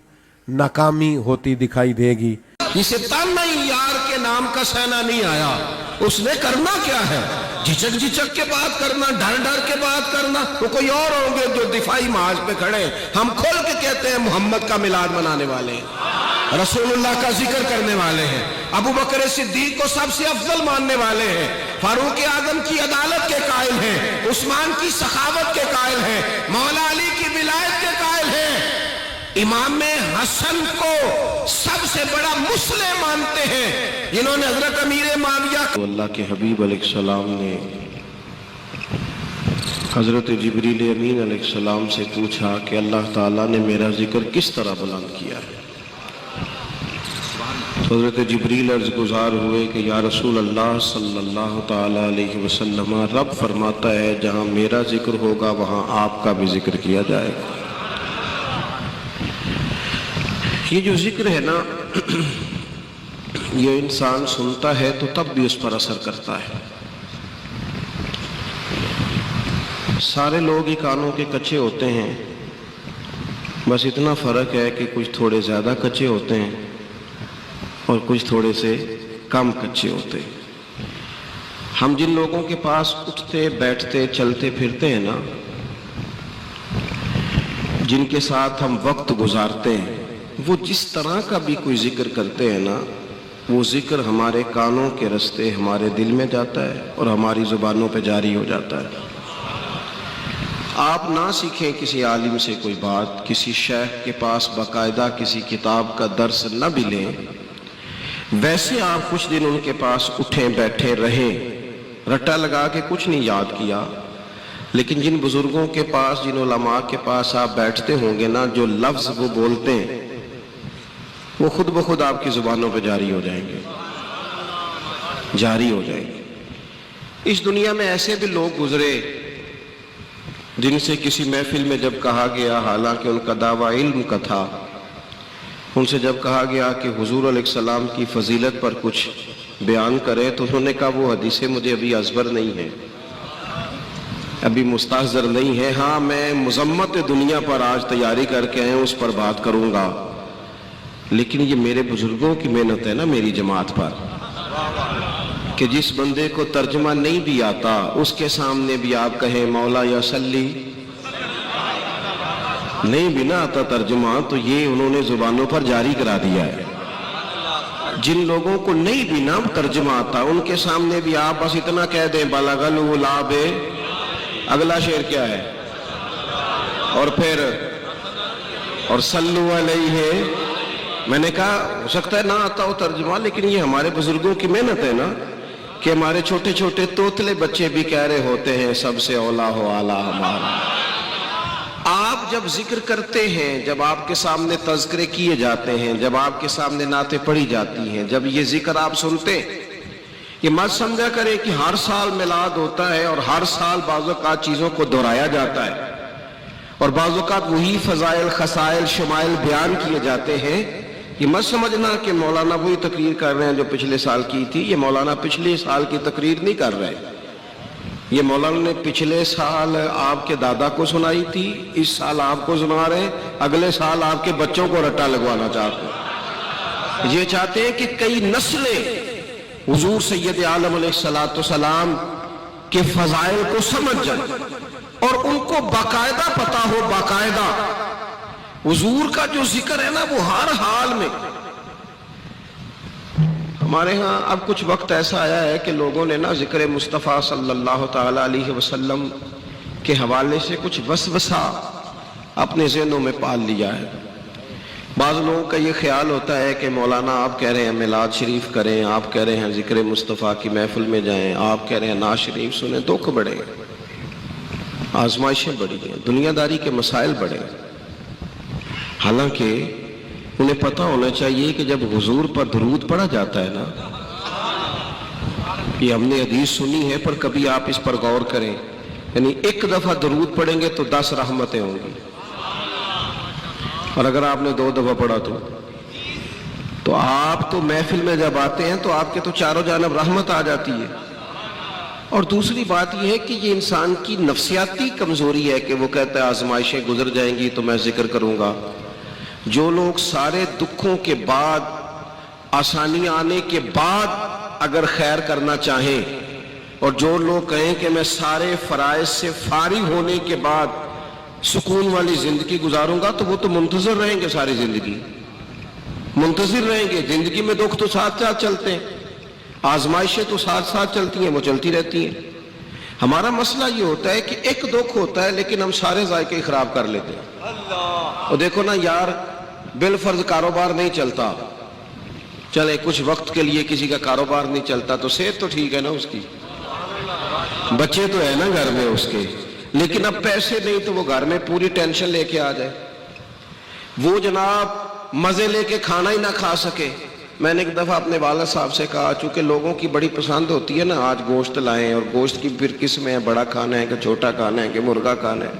ناکامی ہوتی دکھائی دے گی۔ اسے تانا یار کے نام کا سینہ نہیں آیا، اس نے کرنا کیا ہے؟ جھچک جھچک کے بات کرنا، ڈر ڈر کے بات کرنا۔ وہ کوئی اور ہوں گے جو دفاعی محاذ پہ کھڑے ہیں، ہم کھول کے کہتے ہیں محمد کا میلاد منانے والے ہیں، رسول اللہ کا ذکر کرنے والے ہیں، ابو بکر صدیق کو سب سے افضل ماننے والے ہیں، فاروق اعظم کی عدالت کے قائل ہیں، عثمان کی سخاوت کے قائل ہیں، مولا علی کی ولایت کے قائل ہیں، امام حسن کو سب سے بڑا مسلم مانتے ہیں، جنہوں نے حضرت امیر معاویہ تو اللہ کے حبیب علیہ السلام نے حضرت جبریل امین علیہ السلام سے پوچھا کہ اللہ تعالیٰ نے میرا ذکر کس طرح بلند کیا ہے؟ تو حضرت جبریل عرض گزار ہوئے کہ یا رسول اللہ صلی اللہ تعالیٰ علیہ وسلم، رب فرماتا ہے جہاں میرا ذکر ہوگا وہاں آپ کا بھی ذکر کیا جائے گا۔ یہ جو ذکر ہے نا، یہ انسان سنتا ہے تو تب بھی اس پر اثر کرتا ہے۔ سارے لوگ ہی کانوں کے کچے ہوتے ہیں، بس اتنا فرق ہے کہ کچھ تھوڑے زیادہ کچے ہوتے ہیں اور کچھ تھوڑے سے کم کچے ہوتے ہیں۔ ہم جن لوگوں کے پاس اٹھتے بیٹھتے چلتے پھرتے ہیں نا، جن کے ساتھ ہم وقت گزارتے ہیں، وہ جس طرح کا بھی کوئی ذکر کرتے ہیں نا، وہ ذکر ہمارے کانوں کے رستے ہمارے دل میں جاتا ہے اور ہماری زبانوں پہ جاری ہو جاتا ہے۔ آپ نہ سیکھیں کسی عالم سے کوئی بات، کسی شیخ کے پاس باقاعدہ کسی کتاب کا درس نہ بھی لیں، ویسے آپ کچھ دن ان کے پاس اٹھیں بیٹھے رہیں، رٹا لگا کے کچھ نہیں یاد کیا، لیکن جن بزرگوں کے پاس، جن علماء کے پاس آپ بیٹھتے ہوں گے نا، جو لفظ وہ بولتے ہیں وہ خود بخود آپ کی زبانوں پہ جاری ہو جائیں گے، جاری ہو جائیں گے۔ اس دنیا میں ایسے بھی لوگ گزرے جن سے کسی محفل میں جب کہا گیا، حالانکہ ان کا دعویٰ علم کا تھا، ان سے جب کہا گیا کہ حضور علیہ السلام کی فضیلت پر کچھ بیان کرے، تو انہوں نے کہا وہ حدیثیں مجھے ابھی ازبر نہیں ہیں، ابھی مستحضر نہیں ہے، ہاں میں مذمت دنیا پر آج تیاری کر کے آئے ہوں، اس پر بات کروں گا، لیکن یہ میرے بزرگوں کی محنت ہے نا میری جماعت پر، کہ جس بندے کو ترجمہ نہیں بھی آتا اس کے سامنے بھی آپ کہیں مولا یا صلی، نہیں بھی نہ آتا ترجمہ تو یہ انہوں نے زبانوں پر جاری کرا دیا ہے۔ جن لوگوں کو نہیں بھی نہ ترجمہ آتا ان کے سامنے بھی آپ بس اتنا کہہ دیں بلغ الغلاب، اگلا شعر کیا ہے، اور پھر اور صلو علیہ، میں نے کہا ہو سکتا ہے نہ آتا ہو ترجمہ، لیکن یہ ہمارے بزرگوں کی محنت ہے نا، کہ ہمارے چھوٹے چھوٹے توتلے بچے بھی کہہ رہے ہوتے ہیں سب سے اولا ہو اعلیٰ ہمارا۔ آپ جب ذکر کرتے ہیں، جب آپ کے سامنے تذکرے کیے جاتے ہیں، جب آپ کے سامنے نعتیں پڑھی جاتی ہیں، جب یہ ذکر آپ سنتے ہیں، یہ مت سمجھا کریں کہ ہر سال میلاد ہوتا ہے اور ہر سال بعض اوقات چیزوں کو دہرایا جاتا ہے اور بعض اوقات وہی فضائل خصائل شمائل بیان کیے جاتے ہیں۔ یہ مت سمجھنا کہ مولانا وہی تقریر کر رہے ہیں جو پچھلے سال کی تھی، یہ مولانا پچھلے سال کی تقریر نہیں کر رہے، یہ مولانا نے پچھلے سال آپ کے دادا کو سنائی تھی، اس سال آپ کو سنا رہے ہیں، اگلے سال آپ کے بچوں کو رٹا لگوانا چاہتے ہیں۔ یہ چاہتے ہیں کہ کئی نسلیں حضور سید عالم علیہ السلام کے فضائل کو سمجھ جائیں اور ان کو باقاعدہ پتہ ہو، باقاعدہ حضور کا جو ذکر ہے نا وہ ہر حال میں۔ ہمارے ہاں اب کچھ وقت ایسا آیا ہے کہ لوگوں نے نا ذکر مصطفیٰ صلی اللہ تعالی علیہ وسلم کے حوالے سے کچھ وسوسہ اپنے ذہنوں میں پال لیا ہے۔ بعض لوگوں کا یہ خیال ہوتا ہے کہ مولانا آپ کہہ رہے ہیں میلاد شریف کریں، آپ کہہ رہے ہیں ذکر مصطفیٰ کی محفل میں جائیں، آپ کہہ رہے ہیں نعت شریف سنیں، دکھ بڑھے ہیں، آزمائشیں بڑھی ہیں، دنیا داری کے مسائل بڑھے ہیں۔ حالانکہ انہیں پتہ ہونا چاہیے کہ جب حضور پر درود پڑھا جاتا ہے نا، یہ ہم نے حدیث سنی ہے پر کبھی آپ اس پر غور کریں، یعنی ایک دفعہ درود پڑھیں گے تو 10 رحمتیں ہوں گی، اور اگر آپ نے 2 دفعہ پڑھا تو آپ تو محفل میں جب آتے ہیں تو آپ کے تو چاروں جانب رحمت آ جاتی ہے۔ اور دوسری بات یہ ہے کہ یہ انسان کی نفسیاتی کمزوری ہے کہ وہ کہتا ہے آزمائشیں گزر جائیں گی تو میں ذکر کروں گا۔ جو لوگ سارے دکھوں کے بعد، آسانی آنے کے بعد اگر خیر کرنا چاہیں، اور جو لوگ کہیں کہ میں سارے فرائض سے فارغ ہونے کے بعد سکون والی زندگی گزاروں گا، تو وہ تو منتظر رہیں گے، ساری زندگی منتظر رہیں گے۔ زندگی میں دکھ تو ساتھ ساتھ چلتے ہیں، آزمائشیں تو ساتھ ساتھ چلتی ہیں، وہ چلتی رہتی ہیں۔ ہمارا مسئلہ یہ ہوتا ہے کہ ایک دکھ ہوتا ہے لیکن ہم سارے ذائقے خراب کر لیتے ہیں۔ اور دیکھو نا یار، بالفرض کاروبار نہیں چلتا، چلے کچھ وقت کے لیے کسی کا کاروبار نہیں چلتا تو صحت تو ٹھیک ہے نا اس کی، بچے تو ہے نا گھر میں اس کے، لیکن اب پیسے نہیں تو وہ گھر میں پوری ٹینشن لے کے آ جائے، وہ جناب مزے لے کے کھانا ہی نہ کھا سکے۔ میں نے ایک دفعہ اپنے والد صاحب سے کہا، چونکہ لوگوں کی بڑی پسند ہوتی ہے نا آج گوشت لائیں، اور گوشت کی پھر قسمیں ہیں، بڑا کھانا ہے کہ چھوٹا کھانا ہے کہ مرغا کھانا ہے،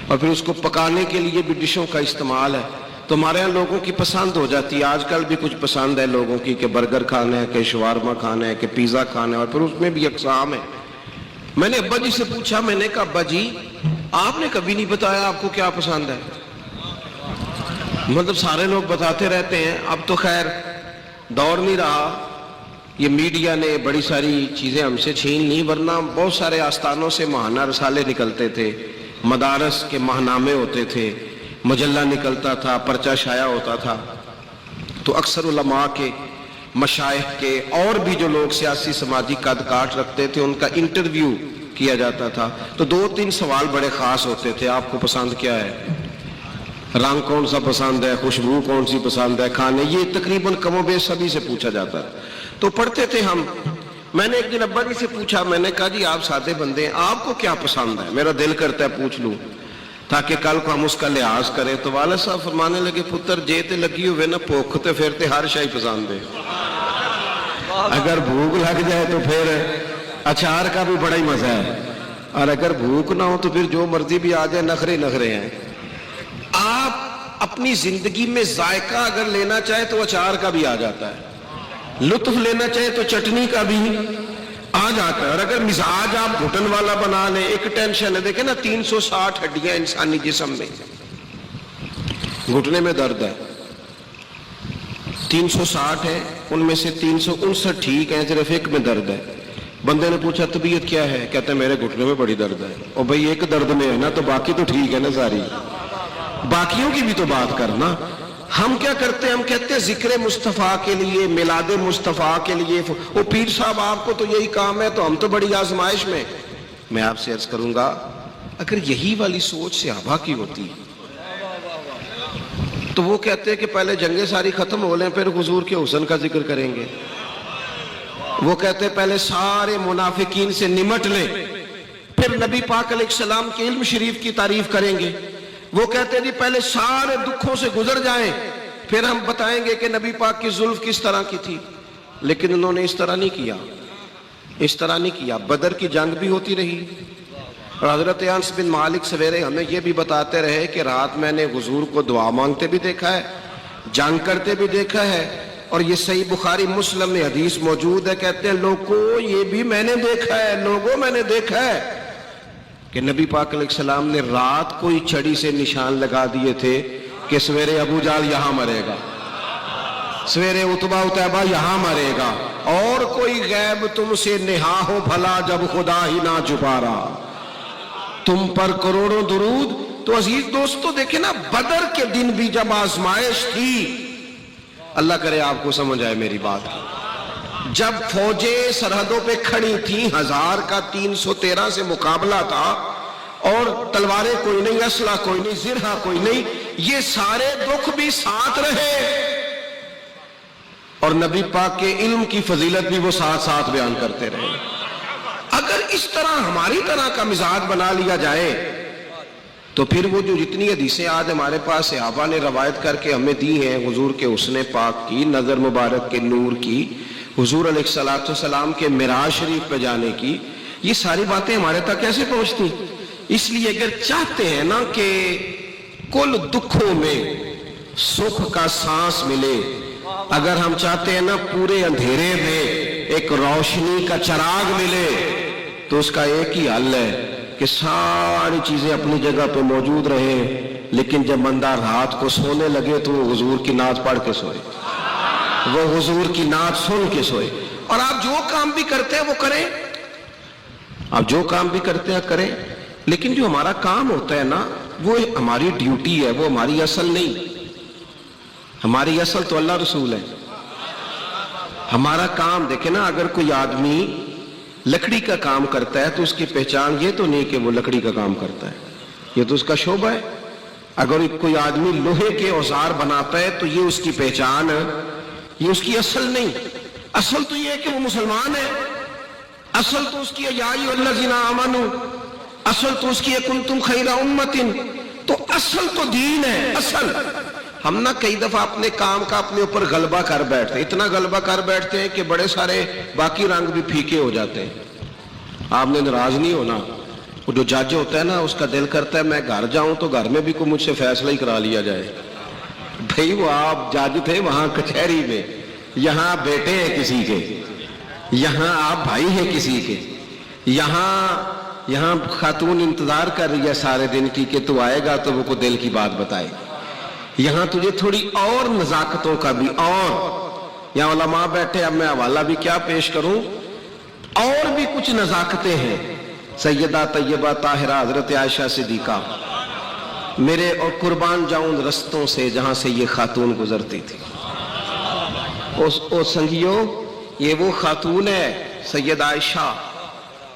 اور پھر اس کو پکانے کے لیے بھی ڈشوں کا استعمال ہے، تو ہمارے یہاں لوگوں کی پسند ہو جاتی ہے۔ آج کل بھی کچھ پسند ہے لوگوں کی کہ برگر کھانا ہے کہ شوارما کھانا ہے کہ پیزا کھانا ہے، اور پھر اس میں بھی اقسام ہے۔ میں نے ابا جی سے پوچھا, میں نے کہا ابا جی آپ نے کبھی نہیں بتایا آپ کو کیا پسند ہے. مطلب سارے لوگ بتاتے رہتے ہیں, اب تو خیر دور نہیں رہا, یہ میڈیا نے بڑی ساری چیزیں ہم سے چھین لی, ورنہ بہت سارے آستانوں سے ماہانہ رسالے نکلتے تھے, مدارس کے ماہنامے ہوتے تھے, مجلہ نکلتا تھا, پرچہ شائع ہوتا تھا. تو اکثر علماء کے, مشائخ کے اور بھی جو لوگ سیاسی سماجی قد کاٹ رکھتے تھے ان کا انٹرویو کیا جاتا تھا. تو 2-3 سوال بڑے خاص ہوتے تھے, آپ کو پسند کیا ہے, رنگ کون سا پسند ہے, خوشبو کون سی پسند ہے, کھانے, یہ تقریباً کم و بیش سبھی سے پوچھا جاتا ہے. تو پڑھتے تھے ہم. میں نے ایک دن ابا جی سے پوچھا, میں نے کہا جی آپ سادے بندے ہیں, آپ کو کیا پسند ہے, میرا دل کرتا ہے پوچھ لوں تاکہ کل کو ہم اس کا لحاظ کریں. تو والد صاحب فرمانے لگے, پتر جے تے لگی ہوئے نا پوکھتے پھرتے ہر شے پسند ہے, اگر بھوک لگ جائے تو پھر اچار کا بھی بڑا ہی مزہ ہے, اور اگر بھوک نہ ہو تو پھر جو مرضی بھی آ جائے نخرے نخرے ہیں. آپ اپنی زندگی میں ذائقہ اگر لینا چاہے تو اچار کا بھی آ جاتا ہے, لطف لینا چاہے تو چٹنی کا بھی آ جاتا ہے. اور اگر مزاج آپ گھٹن والا بنا لیں, ایک ٹینشن ہے, دیکھیں نا 360 ہڈیاں انسانی جسم میں, گھٹنے میں درد ہے 360 ہے, ان میں سے 359 ٹھیک ہیں, صرف ایک میں درد ہے. بندے نے پوچھا طبیعت کیا ہے, کہتے ہیں میرے گھٹنے میں بڑی درد ہے. اور بھئی ایک درد میں ہے نا تو باقی تو ٹھیک ہے نا, ساری باقیوں کی بھی تو بات کرنا. ہم کیا کرتے ہیں, ہم کہتے ہیں ذکر مصطفیٰ کے لیے, میلاد مصطفیٰ کے لیے, وہ پیر صاحب آپ کو تو یہی کام ہے, تو ہم تو بڑی آزمائش میں. میں آپ سے عرض کروں گا, اگر یہی والی سوچ صحابہ کی ہوتی تو وہ کہتے ہیں کہ پہلے جنگیں ساری ختم ہو لیں پھر حضور کے حسن کا ذکر کریں گے. وہ کہتے ہیں پہلے سارے منافقین سے نمٹ لیں پھر نبی پاک علیہ السلام کے علم شریف کی تعریف کریں گے. وہ کہتے ہیں جی پہلے سارے دکھوں سے گزر جائیں پھر ہم بتائیں گے کہ نبی پاک کی زلف کس طرح کی تھی. لیکن انہوں نے اس طرح نہیں کیا, اس طرح نہیں کیا. بدر کی جنگ بھی ہوتی رہی, اور حضرت انس بن مالک سویرے ہمیں یہ بھی بتاتے رہے کہ رات میں نے حضور کو دعا مانگتے بھی دیکھا ہے, جنگ کرتے بھی دیکھا ہے. اور یہ صحیح بخاری مسلم میں حدیث موجود ہے, کہتے ہیں لوگوں یہ بھی میں نے دیکھا ہے, لوگوں میں نے دیکھا ہے کہ نبی پاک علیہ السلام نے رات کو ہی چھڑی سے نشان لگا دیے تھے کہ سویرے ابو جہل یہاں مرے گا, سویرے عتبہ عتیبہ یہاں مرے گا, اور کوئی غیب تم سے نہا ہو بھلا جب خدا ہی نہ چھپا رہا, تم پر کروڑوں درود. تو عزیز دوستو دیکھیں نا, بدر کے دن بھی جب آزمائش تھی, اللہ کرے آپ کو سمجھ آئے میری بات, جب فوجیں سرحدوں پہ کھڑی تھیں, 1000 کا 313 سے مقابلہ تھا, اور تلواریں کوئی نہیں, اسلحہ کوئی نہیں, زرہ کوئی نہیں, یہ سارے دکھ بھی ساتھ رہے, اور نبی پاک کے علم کی فضیلت بھی وہ ساتھ ساتھ بیان کرتے رہے. اگر اس طرح ہماری طرح کا مزاج بنا لیا جائے تو پھر وہ جو جتنی حدیثیں آج ہمارے پاس صحابہ نے روایت کر کے ہمیں دی ہیں حضور کے حسن پاک کی, نظر مبارک کے نور کی, حضور علیہ السلام کے معراج شریف پہ جانے کی, یہ ساری باتیں ہمارے تک کیسے پہنچتی؟ اس لیے اگر چاہتے ہیں نا کہ کل دکھوں میں سکھ کا سانس ملے, اگر ہم چاہتے ہیں نا پورے اندھیرے میں ایک روشنی کا چراغ ملے, تو اس کا ایک ہی حل ہے کہ ساری چیزیں اپنی جگہ پہ موجود رہیں, لیکن جب بندہ رات کو سونے لگے تو وہ حضور کی نعت پڑھ کے سوئے, وہ حضور کی نعت سن کے سوئے. اور آپ جو کام بھی کرتے ہیں وہ کریں, آپ جو کام بھی کرتے ہیں کریں, لیکن جو ہمارا کام ہوتا ہے نا وہ ہماری ڈیوٹی ہے, وہ ہماری اصل نہیں. ہماری اصل تو اللہ رسول ہے. ہمارا کام دیکھیں نا, اگر کوئی آدمی لکڑی کا کام کرتا ہے تو اس کی پہچان یہ تو نہیں کہ وہ لکڑی کا کام کرتا ہے, یہ تو اس کا شعبہ ہے. اگر کوئی آدمی لوہے کے اوزار بناتا ہے تو یہ اس کی پہچان ہے, یہ اس کی اصل نہیں. اصل تو یہ ہے کہ وہ مسلمان ہے, اصل تو اس کی یا ایھا الذین آمنوا, اصل تو اس کی کنتم خیر امۃ, تو اصل تو دین ہے. اصل ہم نہ کئی دفعہ اپنے کام کا اپنے اوپر غلبہ کر بیٹھتے ہیں, اتنا غلبہ کر بیٹھتے ہیں کہ بڑے سارے باقی رنگ بھی پھیکے ہو جاتے ہیں. آپ نے ناراض نہیں ہونا, وہ جو جج ہوتا ہے نا اس کا دل کرتا ہے میں گھر جاؤں تو گھر میں بھی کوئی مجھ سے فیصلہ ہی کرا لیا جائے. بھئی وہ آپ جج تھے وہاں کچہری میں, یہاں بیٹے ہیں کسی کے, یہاں آپ بھائی ہیں کسی کے, یہاں خاتون انتظار کر رہی ہے سارے دن کی کہ تو آئے گا تو وہ کو دل کی بات بتائے. یہاں تجھے تھوڑی اور نزاکتوں کا بھی، اور یہاں علماء بیٹھے، اب میں حوالہ بھی کیا پیش کروں، اور بھی کچھ نزاکتیں ہیں. سیدہ طیبہ طاہرہ حضرت عائشہ صدیقہ، میرے اور قربان جاؤں رستوں سے جہاں سے یہ خاتون گزرتی تھی. او سنگیو، یہ وہ خاتون ہے سیدہ عائشہ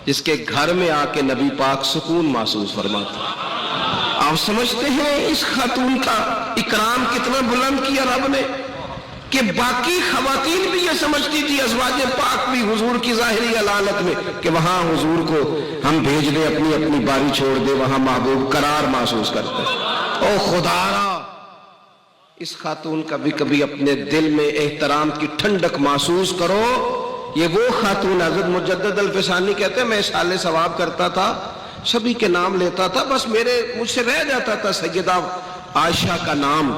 جس کے گھر میں آ کے نبی پاک سکون محسوس فرماتے. آپ سمجھتے ہیں اس خاتون کا اکرام کتنا بلند کیا رب نے، کہ باقی خواتین بھی یہ سمجھتی تھی، ازواج پاک بھی حضور کی ظاہری علالت میں، کہ وہاں حضور کو ہم بھیج دیں، اپنی اپنی باری چھوڑ دیں، وہاں محبوب قرار محسوس کرتے. او خدا را، اس خاتون کا بھی کبھی اپنے دل میں احترام کی ٹھنڈک محسوس کرو. یہ وہ خاتون، حضرت مجدد الفسانی کہتے ہیں میں سال ثواب کرتا تھا، سبھی کے نام لیتا تھا، بس مجھ سے رہ جاتا تھا سیدہ عائشہ کا نام.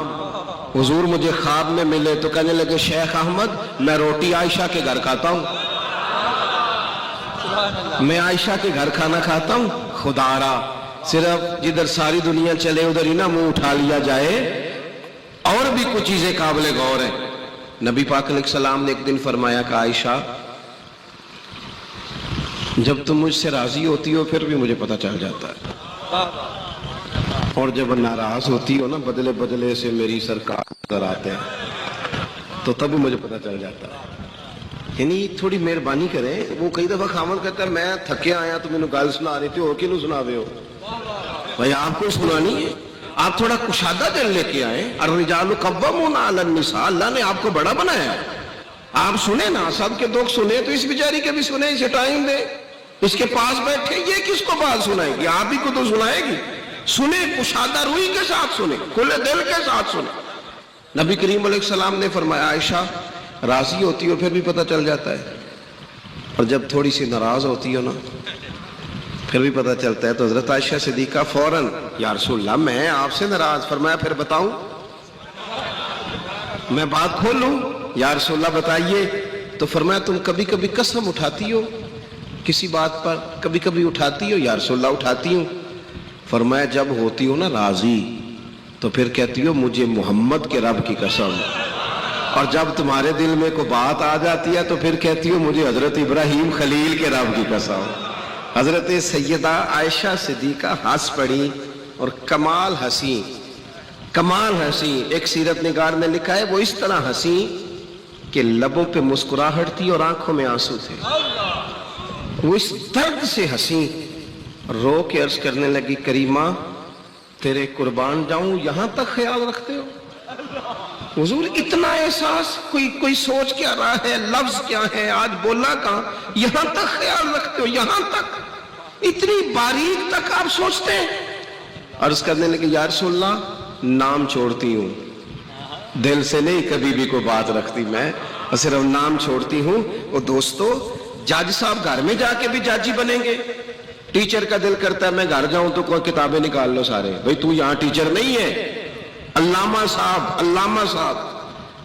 حضور مجھے خواب میں ملے تو کہنے لگے شیخ احمد میں روٹی عائشہ کے گھر کھاتا ہوں، میں عائشہ کے گھر کھانا کھاتا ہوں. خدا را، صرف جدھر ساری دنیا چلے ادھر ہی نہ منہ اٹھا لیا جائے. اور بھی کچھ چیزیں قابل غور ہیں. نبی پاک علیہ السلام نے ایک دن فرمایا کہ عائشہ جب تم مجھ سے راضی ہوتی ہو پھر بھی مجھے پتہ چل جاتا ہے، اور جب ناراض ہوتی ہو نا بدلے بدلے سے میری سرکار نظر آتے ہیں تو تب مجھے پتہ چل جاتا ہے. یعنی تھوڑی مہربانی کریں. وہ کئی دفعہ خامد کہتا ہے میں تھکے آیا تو مینوں گل سنا رہی تھی، اور کینوں سناوے ہو بھائی، آپ کو سنانی ہے. آپ تھوڑا کشادہ دل لے کے آئیں. الرجال قوامون علی النساء، اللہ نے آپ کو بڑا بنایا. آپ سنیں نا، سب کے دکھ سنیں تو اس بیچاری کے بھی سنیں، اسے ٹائم دیں. اس کے پاس بیٹھے یہ کس کو بات سنائے گی؟ آپ ہی کو تو سنائے گی. سنیں، کشادہ روئی کے ساتھ سنیں، کھلے دل کے ساتھ سنیں. نبی کریم علیہ السلام نے فرمایا عائشہ راضی ہوتی ہو پھر بھی پتہ چل جاتا ہے، اور جب تھوڑی سی ناراض ہوتی ہو نا پھر بھی پتہ چلتا ہے. تو حضرت عائشہ صدیقہ فوراً یا رسول اللہ میں آپ سے ناراض. فرمایا پھر بتاؤں، میں بات کھول لوں؟ یا رسول اللہ بتائیے. تو فرمایا تم کبھی کبھی قسم اٹھاتی ہو کسی بات پر، کبھی کبھی اٹھاتی ہو؟ یا رسول اللہ اٹھاتی ہوں. فرمایا جب ہوتی ہو نا راضی تو پھر کہتی ہو مجھے محمد کے رب کی قسم، اور جب تمہارے دل میں کوئی بات آ جاتی ہے تو پھر کہتی ہو مجھے حضرت ابراہیم خلیل کے رب کی قسم. حضرت سیدہ عائشہ صدیقہ ہنس پڑی، اور کمال ہنسی، کمال ہنسی. ایک سیرت نگار نے لکھا ہے وہ اس طرح ہنسی کہ لبوں پہ مسکراہٹ تھی اور آنکھوں میں آنسو تھے. وہ اس درد سے ہنسی، رو کے عرض کرنے لگی کریمہ تیرے قربان جاؤں یہاں تک خیال رکھتے ہو؟ حضور اتنا احساس، کوئی سوچ کیا رہا ہے، لفظ کیا ہے، آج بولا کہاں، یہاں تک خیال رکھتے ہو، یہاں تک، اتنی باریک تک آپ سوچتے ہیں. عرض کرنے لگے یا رسول اللہ نام چھوڑتی ہوں، دل سے نہیں کبھی بھی کوئی بات رکھتی میں، صرف نام چھوڑتی ہوں. وہ دوستو جج صاحب گھر میں جا کے بھی جاجی بنیں گے. ٹیچر کا دل کرتا ہے میں گھر جاؤں تو کوئی کتابیں نکال لو سارے، بھئی تو یہاں ٹیچر نہیں ہے، علامہ صاحب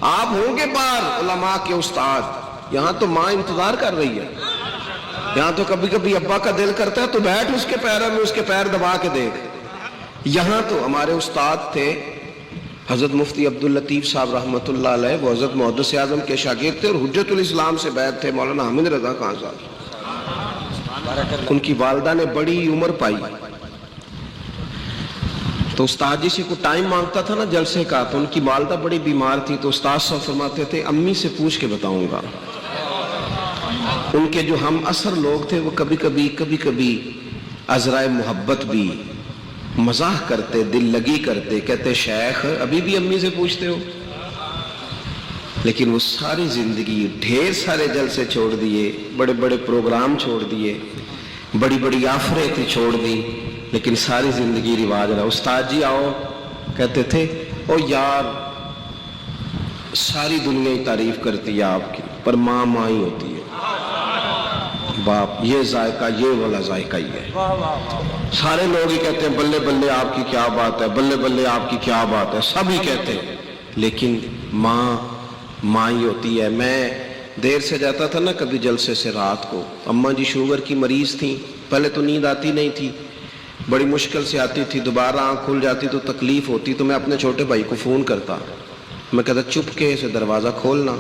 آپ ہوں گے باہر علماء کے استاد. یہاں تو ماں انتظار کر رہی ہے. یہاں تو کبھی کبھی ابا کا دل کرتا ہے تو بیٹھ اس کے پیروں میں، اس کے پیر دبا کے دیکھ. یہاں تو ہمارے استاد تھے حضرت مفتی عبداللطیف صاحب رحمۃ اللہ علیہ، وہ حضرت محدث اعظم کے شاگرد تھے اور حجت الاسلام سے بیعت تھے مولانا حامد رضا خان صاحب. ان کی والدہ نے بڑی عمر پائی تو استاد جی سے کوئی ٹائم مانگتا تھا نا جلسے کا، تو ان کی والدہ بڑی بیمار تھی تو استاد صاحب فرماتے تھے امی سے پوچھ کے بتاؤں گا. ان کے جو ہم اثر لوگ تھے وہ کبھی کبھی عذرائے محبت بھی مزاح کرتے، دل لگی کرتے، کہتے شیخ ابھی بھی امی سے پوچھتے ہو. لیکن وہ ساری زندگی ڈھیر سارے جلسے چھوڑ دیے، بڑے بڑے پروگرام چھوڑ دیے، بڑی بڑی آفریں چھوڑ دی، لیکن ساری زندگی رواج رہا. استاد جی آؤ، کہتے تھے او یار ساری دنیا ہی تعریف کرتی ہے آپ کی، پر ماں ماں ہی ہوتی ہے، باپ یہ ذائقہ، یہ والا ذائقہ ہی ہے. سارے لوگ ہی کہتے ہیں بلے بلے آپ کی کیا بات ہے، بلے بلے آپ کی کیا بات ہے، سب ہی کہتے ہیں، لیکن ماں ماں ہی ہوتی ہے. میں دیر سے جاتا تھا نا کبھی جلسے سے رات کو. اماں جی شوگر کی مریض تھیں, پہلے تو نیند آتی نہیں تھی, بڑی مشکل سے آتی تھی, دوبارہ آنکھ کھل جاتی تو تکلیف ہوتی, تو میں اپنے چھوٹے بھائی کو فون کرتا, میں کہتا چپکے سے دروازہ کھولنا,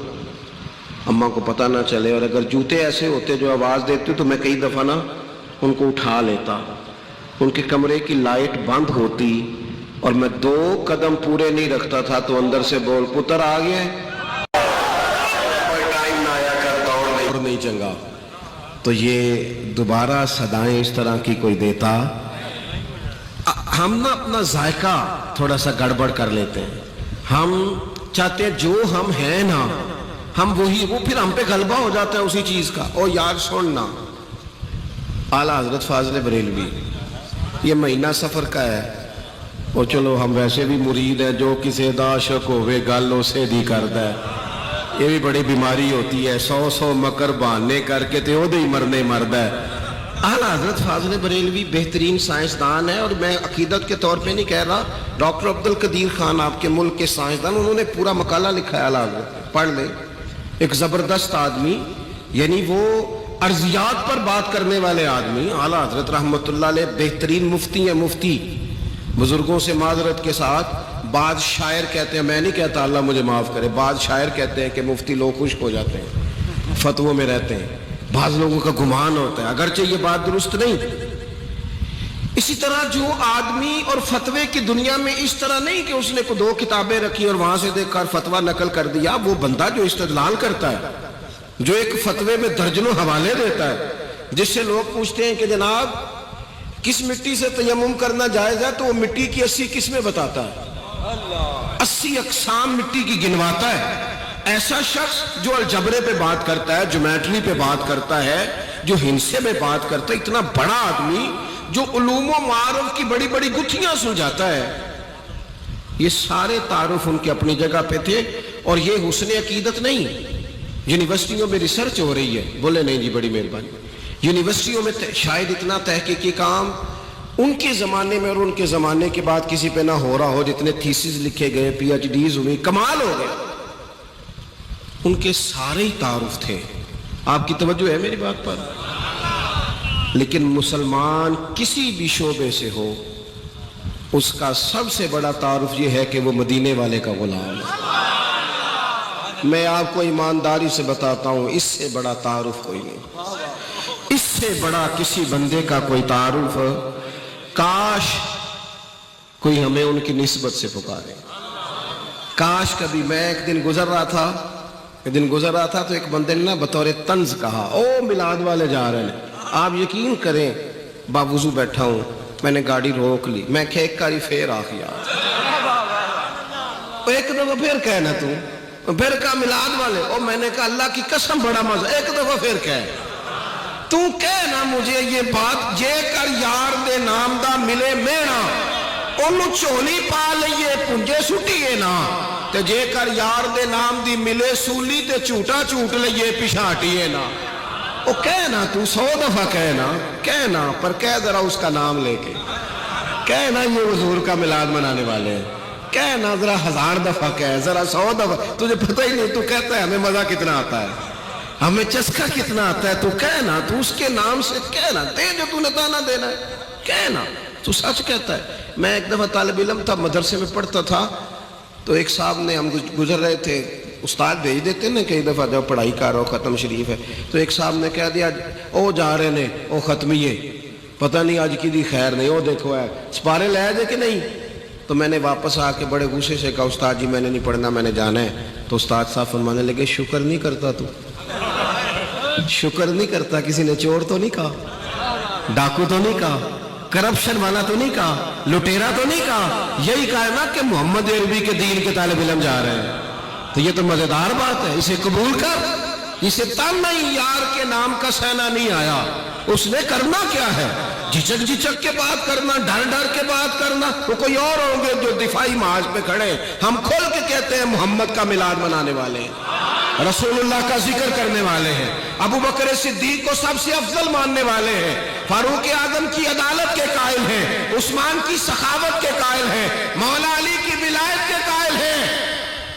اماں کو پتہ نہ چلے, اور اگر جوتے ایسے ہوتے جو آواز دیتے تو میں کئی دفعہ نا ان کو اٹھا لیتا. ان کے کمرے کی لائٹ بند ہوتی اور میں 2 قدم پورے نہیں رکھتا تھا تو اندر سے بول پتر آ گیا ٹائم نہ آیا کرتا اور نہیں چنگا. تو یہ دوبارہ صدائیں اس طرح کی کوئی دیتا. ہم نا اپنا ذائقہ تھوڑا سا گڑبڑ کر لیتے ہیں. ہم چاہتے ہیں جو ہم ہیں نا ہم وہی, وہ پھر ہم پہ غلبہ ہو جاتا ہے اسی چیز کا. او یار سننا, اعلیٰ حضرت فاضل بریلوی, یہ مہینہ سفر کا ہے, اور چلو ہم ویسے بھی مرید ہیں, جو کسی دا عاشق ہوئے گل اسے دی کردا ہے, یہ بھی بڑی بیماری ہوتی ہے, 100 مکر بہانے کر کے تے او دے ہی مرنے مردا ہے. اعلیٰ حضرت فاضل بریلوی بہترین سائنسدان ہے, اور میں عقیدت کے طور پہ نہیں کہہ رہا, ڈاکٹر عبد القدیر خان آپ کے ملک کے سائنسدان, انہوں نے پورا مقالہ لکھا ہے, اعلیٰ حضرت پڑھ لیں. ایک زبردست آدمی, یعنی وہ ارضیات پر بات کرنے والے آدمی. اعلیٰ حضرت رحمۃ اللہ علیہ بہترین مفتی ہیں, مفتی بزرگوں سے معذرت کے ساتھ. بعض شاعر کہتے ہیں, میں نہیں کہتا اللہ مجھے معاف کرے, بعض شاعر کہتے ہیں کہ مفتی لوگ خشک ہو جاتے ہیں, فتووں میں رہتے ہیں, بعض لوگوں کا گمان ہوتا ہے, اگرچہ یہ بات درست نہیں. اسی طرح جو آدمی اور فتوے کی دنیا میں اس طرح نہیں کہ اس نے 2 کتابیں رکھی اور وہاں سے دیکھ کر فتویٰ نقل کر دیا, وہ بندہ جو استدلال کرتا ہے, جو ایک فتوے میں درجنوں حوالے دیتا ہے, جس سے لوگ پوچھتے ہیں کہ جناب کس مٹی سے تیمم کرنا جائز ہے, تو وہ مٹی کی 80 قسمیں بتاتا ہے, 80 اقسام مٹی کی گنواتا ہے. ایسا شخص جو الجبرے پہ بات کرتا ہے, جیومیٹری پہ بات کرتا ہے, جو ہندسے میں بات کرتا ہے, اتنا بڑا آدمی جو علوم و معارف کی بڑی بڑی گتھیاں سلجھاتا ہے, یہ سارے تعارف ان کے اپنی جگہ پہ تھے. اور یہ حسن عقیدت نہیں, یونیورسٹیوں میں ریسرچ ہو رہی ہے, بولے نہیں جی بڑی مہربانی, یونیورسٹیوں میں شاید اتنا تحقیقی کام ان کے زمانے میں اور ان کے زمانے کے بعد کسی پہ نہ ہو رہا ہو, جتنے تھیسز لکھے گئے, پی ایچ ڈیز ہوئی, کمال ہو گئے. ان کے سارے ہی تعارف تھے. آپ کی توجہ ہے میری بات پر؟ لیکن مسلمان کسی بھی شعبے سے ہو, اس کا سب سے بڑا تعارف یہ ہے کہ وہ مدینے والے کا غلام ہے. میں آپ کو ایمانداری سے بتاتا ہوں, اس سے بڑا تعارف کوئی نہیں, اس سے بڑا کسی بندے کا کوئی تعارف. کاش کوئی ہمیں ان کی نسبت سے پکارے. کاش کبھی, میں ایک دن گزر رہا تھا تو ایک بندے نے نا بطور طنز کہا, او میلاد والے جا رہے ہیں. آپ یقین کریں باوضو بیٹھا ہوں, میں نے گاڑی روک لی, میں کہ ایک کاری پھر آ گیا, ایک دفعہ پھر کہنا تو پھر کہا میلاد والے, اور میں نے کہا اللہ کی قسم بڑا مزہ, ایک دفعہ پھر تو کہنا مجھے یہ بات, جے کر یار دے نام دا ملے مینا, انہوں چولی پا لئیے پنجے سٹیے نا, تے جے کر یار دے نام دی ملے سولی تے چوٹا چوٹ لئیے پشاٹیے نا. وہ کہنا تو 100 دفعہ کہنا, پر کہہ ذرا اس کا نام لے کے, کہنا یہ حضور کا میلاد منانے والے ہیں, کہنا ذرا 1000 دفعہ کہہ, ذرا 100 دفعہ, تجھے پتہ ہی نہیں, تو کہتا ہے ہمیں مزہ کتنا آتا ہے, ہمیں چسکا کتنا آتا ہے, تو کہنا, تو اس کے نام سے کہنا, دے جو تو نے دانا دینا ہے, کہنا تو سچ کہتا ہے. میں ایک دفعہ طالب علم تھا, مدرسے میں پڑھتا تھا, تو ایک صاحب نے, ہم گزر رہے تھے, استاد بھیج دیتے نا کئی دفعہ جب پڑھائی کر رہا ہو, ختم شریف ہے, تو ایک صاحب نے کہہ دیا او جا رہے نے, او ختمیے, پتہ نہیں آج کی دی خیر نہیں, او دیکھو ہے سپارے لے دے کہ نہیں. تو میں نے واپس آ کے بڑے غصے سے کہا استاد جی میں نے نہیں پڑھنا, میں نے جانا ہے. تو استاد صاحب فرمانے لگے شکر نہیں کرتا, تو شکر نہیں کرتا, کسی نے چور تو نہیں کہا, ڈاکو تو نہیں کہا, کرپشن والا تو نہیں کہا, لٹیرا تو نہیں کہا, یہی کہا نا کہ محمد عربی کے دین کے طالب علم جا رہے ہیں. تو یہ تو مزیدار بات ہے, اسے قبول کر. اسے تانا ہی یار کے نام کا سینا نہیں آیا, اس نے کرنا کیا ہے, جھجک کے بات کرنا, ڈر کے بات کرنا. وہ کوئی اور ہوں گے جو دفاعی محاذ پہ کھڑے, ہم کھول کے کہتے ہیں محمد کا میلاد منانے والے ہیں, رسول اللہ کا ذکر کرنے والے ہیں, ابو بکر صدیق کو سب سے افضل ماننے والے ہیں, فاروق اعظم کی عدالت کے قائل ہیں, عثمان کی سخاوت کے قائل ہیں, مولا علی کی ولایت کے قائل ہیں.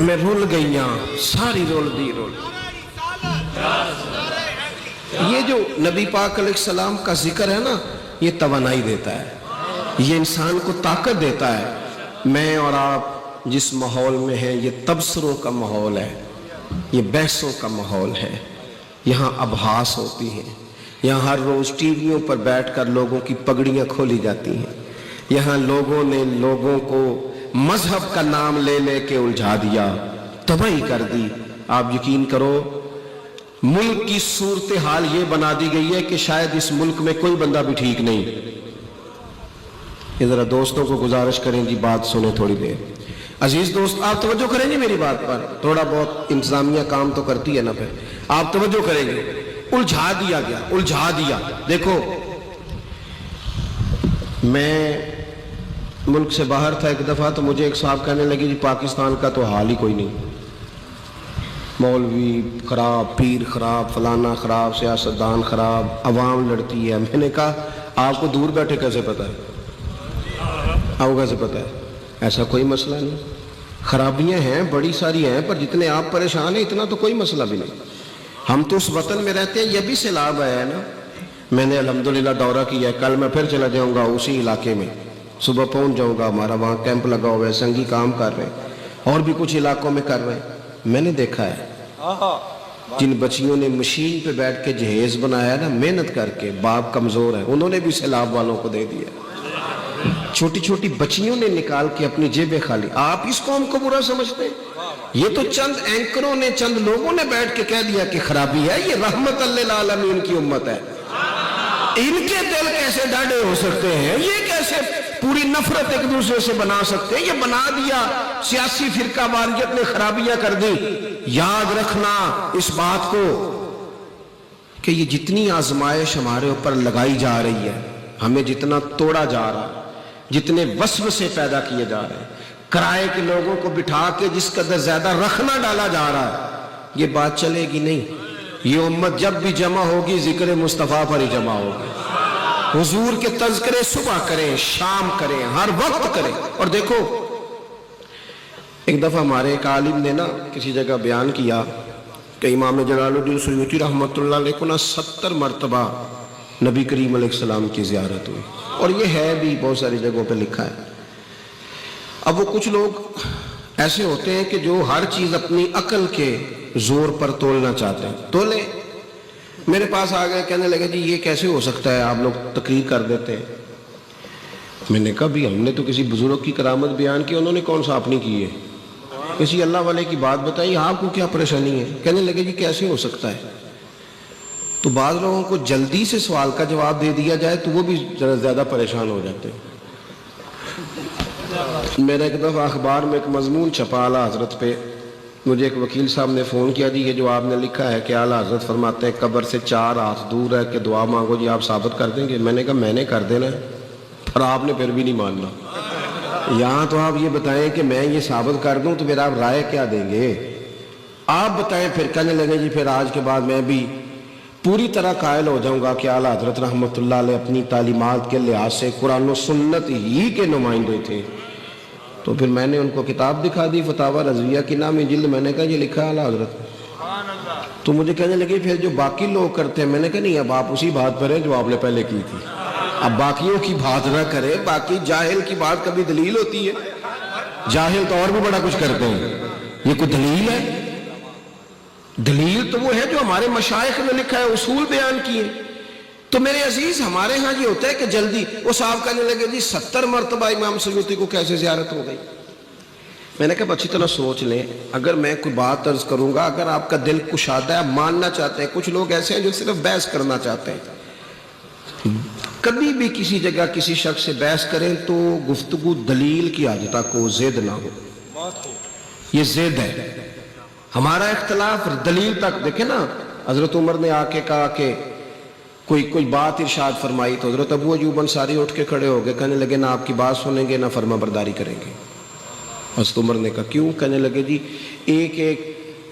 میں رول گئیاں ساری رول دی رول. یہ جو نبی پاک علیہ السلام کا ذکر ہے نا، یہ توانائی دیتا ہے، یہ انسان کو طاقت دیتا ہے. میں اور آپ جس ماحول میں ہیں یہ تبصروں کا ماحول ہے، یہ بحثوں کا ماحول ہے. یہاں ابحاث ہوتی ہیں، یہاں ہر روز ٹی ویوں پر بیٹھ کر لوگوں کی پگڑیاں کھولی جاتی ہیں. یہاں لوگوں نے لوگوں کو مذہب کا نام لے لے کے الجھا دیا، تباہی کر دی. آپ یقین کرو ملک کی صورتحال یہ بنا دی گئی ہے کہ شاید اس ملک میں کوئی بندہ بھی ٹھیک نہیں. یہ ذرا دوستوں کو گزارش کریں جی، بات سنیں تھوڑی دیر. عزیز دوست آپ توجہ کریں گے میری بات پر، تھوڑا بہت انتظامیہ کام تو کرتی ہے نا، پھر آپ توجہ کریں گے. الجھا دیا گیا، الجھا دیا. دیکھو میں ملک سے باہر تھا ایک دفعہ، تو مجھے ایک صاحب کہنے لگے جی پاکستان کا تو حال ہی کوئی نہیں، مولوی خراب، پیر خراب، فلانا خراب، سیاستدان خراب، عوام لڑتی ہے. میں نے کہا آپ کو دور بیٹھے کیسے پتہ ہے؟ آپ کو کیسے پتہ ہے؟ ایسا کوئی مسئلہ نہیں. خرابیاں ہیں بڑی ساری ہیں، پر جتنے آپ پریشان ہیں اتنا تو کوئی مسئلہ بھی نہیں. ہم تو اس وطن میں رہتے ہیں، یہ بھی سیلاب آیا ہے نا. میں نے الحمدللہ دورہ کیا ہے، کل میں پھر چلا جاؤں گا اسی علاقے میں، صبح پہنچ جاؤں گا. ہمارا وہاں کیمپ لگا ہوا ہے، سنگی کام کر رہے ہیں، اور بھی کچھ علاقوں میں کر رہے ہیں. میں نے دیکھا ہے جن بچیوں نے مشین پہ بیٹھ کے جہیز بنایا ہے نا، محنت کر کے، باپ کمزور ہے، انہوں نے بھی سیلاب والوں کو دے دیا. چھوٹی چھوٹی بچیوں نے نکال کے اپنی جیبیں خالی. آپ اس قوم کو برا سمجھتے ہیں؟ یہ تو چند اینکروں نے، چند لوگوں نے بیٹھ کے کہہ دیا کہ خرابی ہے. یہ رحمت للعالمین کی امت ہے. ان کے دل کیسے ڈاڑے ہو سکتے ہیں؟ یہ کیسے پوری نفرت ایک دوسرے سے بنا سکتے ہیں؟ یہ بنا دیا. سیاسی فرقہ واریت نے خرابیاں کر دی. یاد رکھنا اس بات کو کہ یہ جتنی آزمائش ہمارے اوپر لگائی جا رہی ہے، ہمیں جتنا توڑا جا رہا ہے، جتنے وسوسے پیدا کیے جا رہے ہیں، کرائے کے لوگوں کو بٹھا کے جس قدر زیادہ رکھنا ڈالا جا رہا ہے، یہ بات چلے گی نہیں. یہ امت جب بھی جمع ہوگی ذکر مصطفیٰ پر ہی جمع ہوگی. حضور کے تذکرے صبح کریں، شام کریں، ہر وقت کریں. اور دیکھو ایک دفعہ ہمارے ایک عالم نے نا کسی جگہ بیان کیا کہ امام جلال الدین سیوطی رحمۃ اللہ علیہ کو نا 70 مرتبہ نبی کریم علیہ السلام کی زیارت ہوئی. اور یہ ہے بھی بہت ساری جگہوں پہ لکھا ہے. اب وہ کچھ لوگ ایسے ہوتے ہیں کہ جو ہر چیز اپنی عقل کے زور پر تولنا چاہتے ہیں. تولے. میرے پاس آ گئے، کہنے لگے جی یہ کیسے ہو سکتا ہے، آپ لوگ تقریر کر دیتے ہیں. میں نے کہا بھی ہم نے تو کسی بزرگ کی کرامت بیان کی، انہوں نے کون سا اپنی کی ہے؟ کسی اللہ والے کی بات بتائی، آپ کو کیا پریشانی ہے؟ کہنے لگے جی کیسے ہو سکتا ہے. تو بعض لوگوں کو جلدی سے سوال کا جواب دے دیا جائے تو وہ بھی زیادہ پریشان ہو جاتے ہیں. میرا ایک دفعہ اخبار میں ایک مضمون چھپا اعلیٰ حضرت پہ. مجھے ایک وکیل صاحب نے فون کیا، جی یہ جو آپ نے لکھا ہے کہ اعلیٰ حضرت فرماتے ہیں قبر سے 4 ہاتھ دور ہے کہ دعا مانگو، جی آپ ثابت کر دیں گے؟ میں نے کہا میں نے کر دینا ہے، اور آپ نے پھر بھی نہیں ماننا. یہاں تو آپ یہ بتائیں کہ میں یہ ثابت کر دوں تو پھر آپ رائے کیا دیں گے؟ آپ بتائیں. پھر کہنے لگے جی پھر آج کے بعد میں بھی پوری طرح قائل ہو جاؤں گا کہ اعلیٰ حضرت رحمۃ اللہ علیہ اپنی تعلیمات کے لحاظ سے قرآن و سنت ہی کے نمائندے تھے. تو پھر میں نے ان کو کتاب دکھا دی، فتاوی رضویہ کی نامی جلد. میں نے کہا یہ لکھا ہے اعلیٰ حضرت. تو مجھے کہنے لگے پھر جو باقی لوگ کرتے ہیں. میں نے کہا نہیں، اب آپ اسی بات پر ہیں جو آپ نے پہلے کی تھی. اب باقیوں کی بات نہ کرے. باقی جاہل کی بات کبھی دلیل ہوتی ہے؟ جاہل تو اور بھی بڑا کچھ کرتے ہیں. یہ کوئی دلیل ہے؟ دلیل تو وہ ہے جو ہمارے مشائخ نے لکھا ہے، اصول بیان کیے. تو میرے عزیز ہمارے ہاں یہ ہوتا ہے کہ جلدی. وہ صاحب کہنے لگے جی 70 مرتبہ امام سیوطی کو کیسے زیارت ہو گئی؟ میں نے کہا اچھی طرح سوچ لیں. اگر میں کوئی بات عرض کروں گا، اگر آپ کا دل کشادہ ہے، ماننا چاہتے ہیں. کچھ لوگ ایسے ہیں جو صرف بحث کرنا چاہتے ہیں. کبھی بھی کسی جگہ کسی شخص سے بحث کریں تو گفتگو دلیل کی حد تک ہو، زد نہ ہو. یہ زد ہے. ہمارا اختلاف دلیل تک. دیکھیں نا حضرت عمر نے آ کے کہا کہ کوئی بات ارشاد فرمائی تو حضرت ابو ایوب انصاری اٹھ کے کھڑے ہو گئے، کہنے لگے نہ آپ کی بات سنیں گے نہ فرما برداری کریں گے. حضرت عمر نے کہا کیوں؟ کہنے لگے جی ایک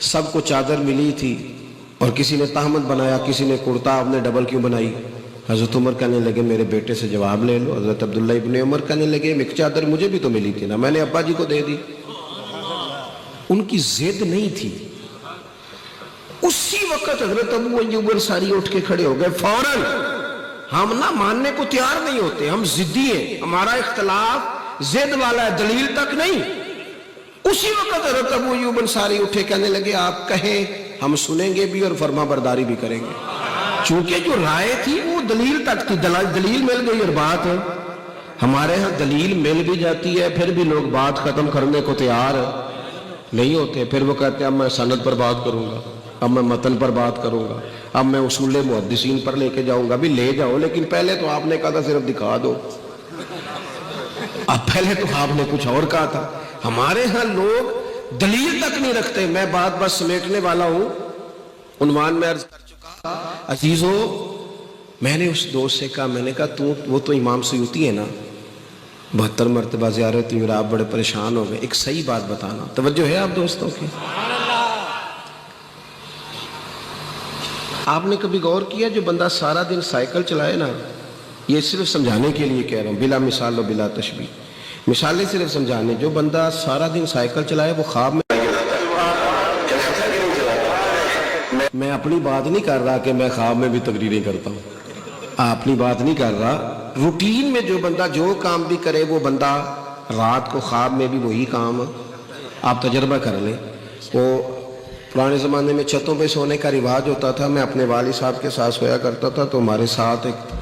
سب کو چادر ملی تھی اور کسی نے تہمت بنایا، کسی نے کرتا، آپ نے ڈبل کیوں بنائی؟ حضرت عمر کہنے لگے میرے بیٹے سے جواب لے لو. حضرت عبداللہ ابن عمر کہنے لگے ایک چادر مجھے بھی تو ملی تھی نا, میں نے ابا جی کو دے دی. ان کی ضد نہیں تھی. اسی وقت حضرت ابو ایوب انصاری اٹھ کے کھڑے ہو گئے فوراً. ہم نہ ماننے کو تیار نہیں ہوتے, ہم ضدی ہیں, ہمارا اختلاف ضد والا ہے, دلیل تک نہیں. اسی وقت حضرت ابو ایوب انصاری اٹھے, کہنے لگے آپ کہیں ہم سنیں گے بھی اور فرما برداری بھی کریں گے. چونکہ جو رائے تھی وہ دلیل تک تھی, دلیل مل گئی اور بات ہے. ہمارے ہاں دلیل مل بھی جاتی ہے پھر بھی لوگ بات ختم کرنے کو تیار نہیں ہوتے. پھر وہ کہتے ہیں اب میں سند پر بات کروں گا, اب میں متن پر بات کروں گا, اب میں اصول محدثین پر لے کے جاؤں گا. بھی لے جاؤ, لیکن پہلے تو آپ نے کہا تھا صرف دکھا دو. اب پہلے تو آپ نے کچھ اور کہا تھا. ہمارے ہاں لوگ دلیل تک نہیں رکھتے. میں بات بس سمیٹنے والا ہوں. عنوان میں عرض کر چکا. عزیزو, میں نے اس دوست سے کہا, میں نے کہا وہ تو امام سیوطی ہے نا, 72 مرتبہ زیارت ہوئی اور آپ بڑے پریشان ہو گئے, ایک صحیح بات بتانا. توجہ ہے آپ دوستوں کی؟ آپ نے کبھی غور کیا جو بندہ سارا دن سائیکل چلائے نا, یہ صرف سمجھانے کے لیے کہہ رہا ہوں, بلا مثال و بلا تشبیہ, مثالیں صرف سمجھانے. جو بندہ سارا دن سائیکل چلائے وہ خواب میں, میں اپنی بات نہیں کر رہا کہ میں خواب میں بھی تقریریں کرتا ہوں, اپنی بات نہیں کر رہا. روٹین میں جو بندہ جو کام بھی کرے وہ بندہ رات کو خواب میں بھی وہی کام. آپ تجربہ کر لیں. وہ پرانے زمانے میں چھتوں پہ سونے کا رواج ہوتا تھا. میں اپنے والد صاحب کے ساتھ سویا کرتا تھا, تو ہمارے ساتھ ایک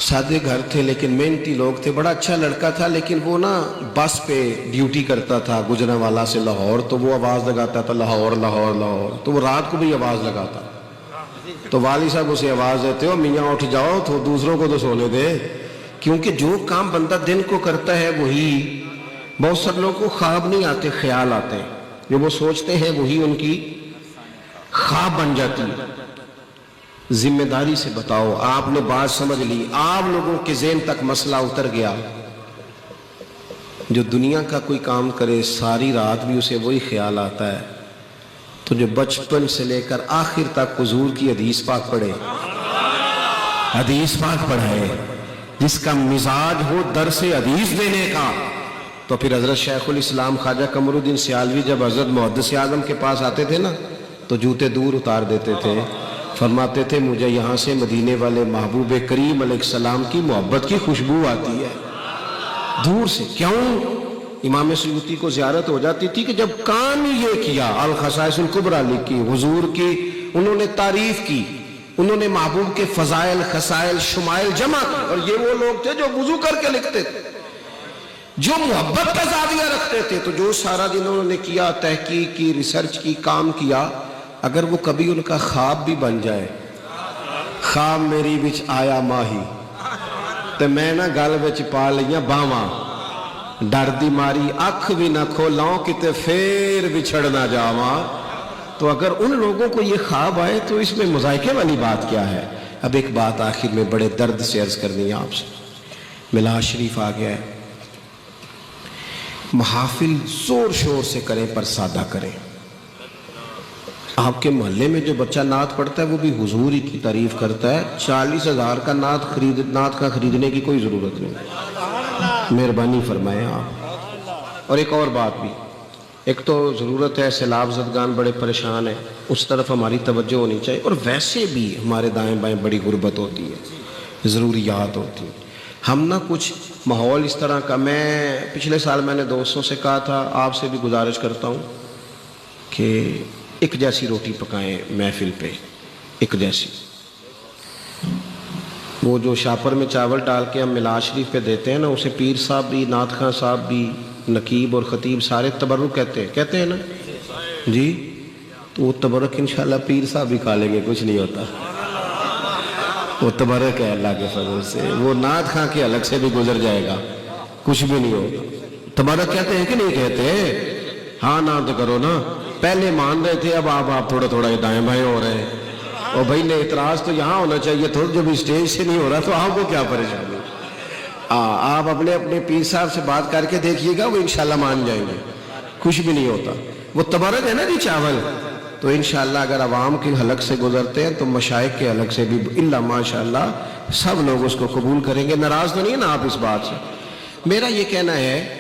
سادے گھر تھے لیکن محنتی لوگ تھے. بڑا اچھا لڑکا تھا, لیکن وہ نا بس پہ ڈیوٹی کرتا تھا گجرانوالا سے لاہور. تو وہ آواز لگاتا تھا لاہور لاہور لاہور, تو وہ رات کو بھی آواز لگاتا. تو والد صاحب اسے آواز دیتے ہو میاں اٹھ جاؤ, تو دوسروں کو تو سونے دے. کیونکہ جو کام بندہ دن کو کرتا ہے وہی. بہت سارے لوگوں کو خواب نہیں آتے, خیال آتے ہیں. جو وہ سوچتے ہیں وہی ان کی خواب بن جاتی ہے. ذمہ داری سے بتاؤ, آپ نے بات سمجھ لی, آپ لوگوں کے ذہن تک مسئلہ اتر گیا. جو دنیا کا کوئی کام کرے ساری رات بھی اسے وہی خیال آتا ہے. تو جو بچپن سے لے کر آخر تک حضور کی حدیث پاک پڑھے, حدیث پاک پڑھائے, جس کا مزاج ہو درس حدیث دینے کا, تو پھر حضرت شیخ الاسلام خواجہ قمر الدین سیالوی جب حضرت محدث اعظم کے پاس آتے تھے نا, تو جوتے دور اتار دیتے تھے. فرماتے تھے مجھے یہاں سے مدینے والے محبوب کریم علیہ السلام کی محبت کی خوشبو آتی ہے دور سے. کیوں؟ امام سیوطی کو زیارت ہو جاتی تھی کہ جب کام یہ کیا, الخصائص الکبریٰ لکھی, حضور کی انہوں نے تعریف کی, انہوں نے محبوب کے فضائل خصائل شمائل جمع کی. اور یہ وہ لوگ تھے جو وضو کر کے لکھتے تھے, جو محبت کا زاویہ رکھتے تھے. تو جو سارا دن انہوں نے کیا, تحقیق کی, ریسرچ کی, کام کیا, اگر وہ کبھی ان کا خواب بھی بن جائے, خواب میری وچ آیا ماہی تے میں نہ گل وچ پا لیاں باواں, ڈر دی ماری اکھ بھی نہ کھولاؤں کتے پھر بچھڑ نہ جاواں. تو اگر ان لوگوں کو یہ خواب آئے تو اس میں مذائقے والی بات کیا ہے؟ اب ایک بات آخر میں بڑے درد سے عرض کرنی ہے آپ سے. میلاد شریف آ گیا ہے, محافل زور شور سے کریں پر سادہ کریں. آپ کے محلے میں جو بچہ نعت پڑھتا ہے وہ بھی حضور ہی کی تعریف کرتا ہے. 40,000 کا نعت کا خریدنے کی کوئی ضرورت نہیں. مہربانی فرمائیں آپ. اور ایک اور بات بھی, ایک تو ضرورت ہے, سیلاب زدگان بڑے پریشان ہیں, اس طرف ہماری توجہ ہونی چاہیے. اور ویسے بھی ہمارے دائیں بائیں بڑی غربت ہوتی ہے, ضروریات ہوتی ہیں. ہم نہ کچھ ماحول اس طرح کا, میں پچھلے سال میں نے دوستوں سے کہا تھا, آپ سے بھی گزارش کرتا ہوں کہ ایک جیسی روٹی پکائیں محفل پہ, ایک جیسی. وہ جو شاپر میں چاول ڈال کے ہم میلاد شریف پہ دیتے ہیں نا, اسے پیر صاحب بھی, نعت خواں صاحب بھی, نقیب اور خطیب سارے تبرک کہتے ہیں نا جی. تو وہ تبرک انشاءاللہ پیر صاحب بھی کھا لیں گے, کچھ نہیں ہوتا. وہ تبرک ہے اللہ کے فضل سے. وہ نعت خواں کے الگ سے بھی گزر جائے گا, کچھ بھی نہیں ہوگا. تبرک کہتے ہیں کہ نہیں کہتے؟ ہاں نعت کرو نا. پہلے مان رہے تھے, اب آپ تھوڑا تھوڑا دائیں بائیں ہو رہے ہیں. اور بھائی نے اعتراض تو یہاں ہونا چاہیے تھا, جب اسٹیج سے نہیں ہو رہا تو آپ کو کیا پریشانی. آپ اپنے پیر صاحب سے بات کر کے دیکھیے گا, وہ انشاءاللہ مان جائیں گے, کچھ بھی نہیں ہوتا. وہ تبرک ہے نا جی چاول, تو انشاءاللہ اگر عوام کے حلق سے گزرتے ہیں تو مشائخ کے حلق سے بھی الا ماشاءاللہ سب لوگ اس کو قبول کریں گے. ناراض تو نہیں ہے نا آپ اس بات سے؟ میرا یہ کہنا ہے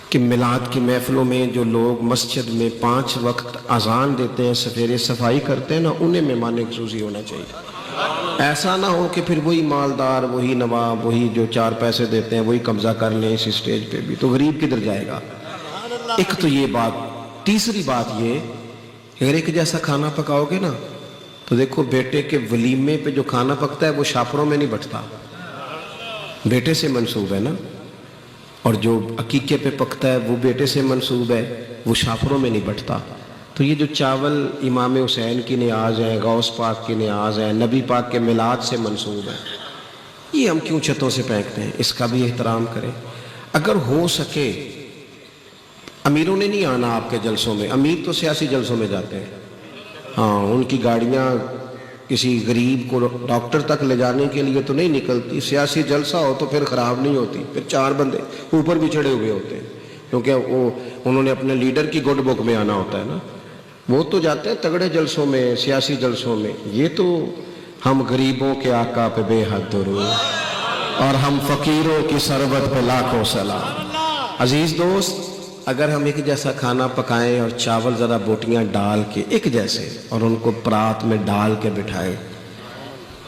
کہ میلاد کی محفلوں میں جو لوگ مسجد میں 5 وقت اذان دیتے ہیں، سفیرے صفائی کرتے ہیں نا، انہیں مہمان خصوصی ہونا چاہیے. ایسا نہ ہو کہ پھر وہی مالدار، وہی نواب، وہی جو 4 پیسے دیتے ہیں وہی قبضہ کر لیں اس اسٹیج پہ بھی، تو غریب کدھر جائے گا؟ ایک تو یہ بات. تیسری بات یہ، اگر ایک جیسا کھانا پکاؤ گے نا تو دیکھو بیٹے کے ولیمے پہ جو کھانا پکتا ہے وہ شاپروں میں نہیں بٹتا، بیٹے سے منسوب ہے نا، اور جو عقیقے پہ پکتا ہے وہ بیٹے سے منسوب ہے، وہ شاپروں میں نہیں بٹتا. تو یہ جو چاول امام حسین کی نیاز ہے، غوث پاک کی نیاز ہے، نبی پاک کے میلاد سے منسوب ہے، یہ ہم کیوں چھتوں سے پھینکتے ہیں؟ اس کا بھی احترام کریں. اگر ہو سکے، امیروں نے نہیں آنا آپ کے جلسوں میں، امیر تو سیاسی جلسوں میں جاتے ہیں. ہاں، ان کی گاڑیاں کسی غریب کو ڈاکٹر تک لے جانے کے لیے تو نہیں نکلتی. سیاسی جلسہ ہو تو پھر خراب نہیں ہوتی، پھر 4 بندے اوپر بھی چڑھے ہوئے ہوتے ہیں، کیونکہ انہوں نے اپنے لیڈر کی گڈ بک میں آنا ہوتا ہے نا. وہ تو جاتے ہیں تگڑے جلسوں میں، سیاسی جلسوں میں. یہ تو ہم غریبوں کے آقا پہ بے حد درود اور ہم فقیروں کی ثروت پہ لاکھوں سلام. عزیز دوست، اگر ہم ایک جیسا کھانا پکائیں اور چاول ذرا بوٹیاں ڈال کے ایک جیسے اور ان کو پرات میں ڈال کے بٹھائیں،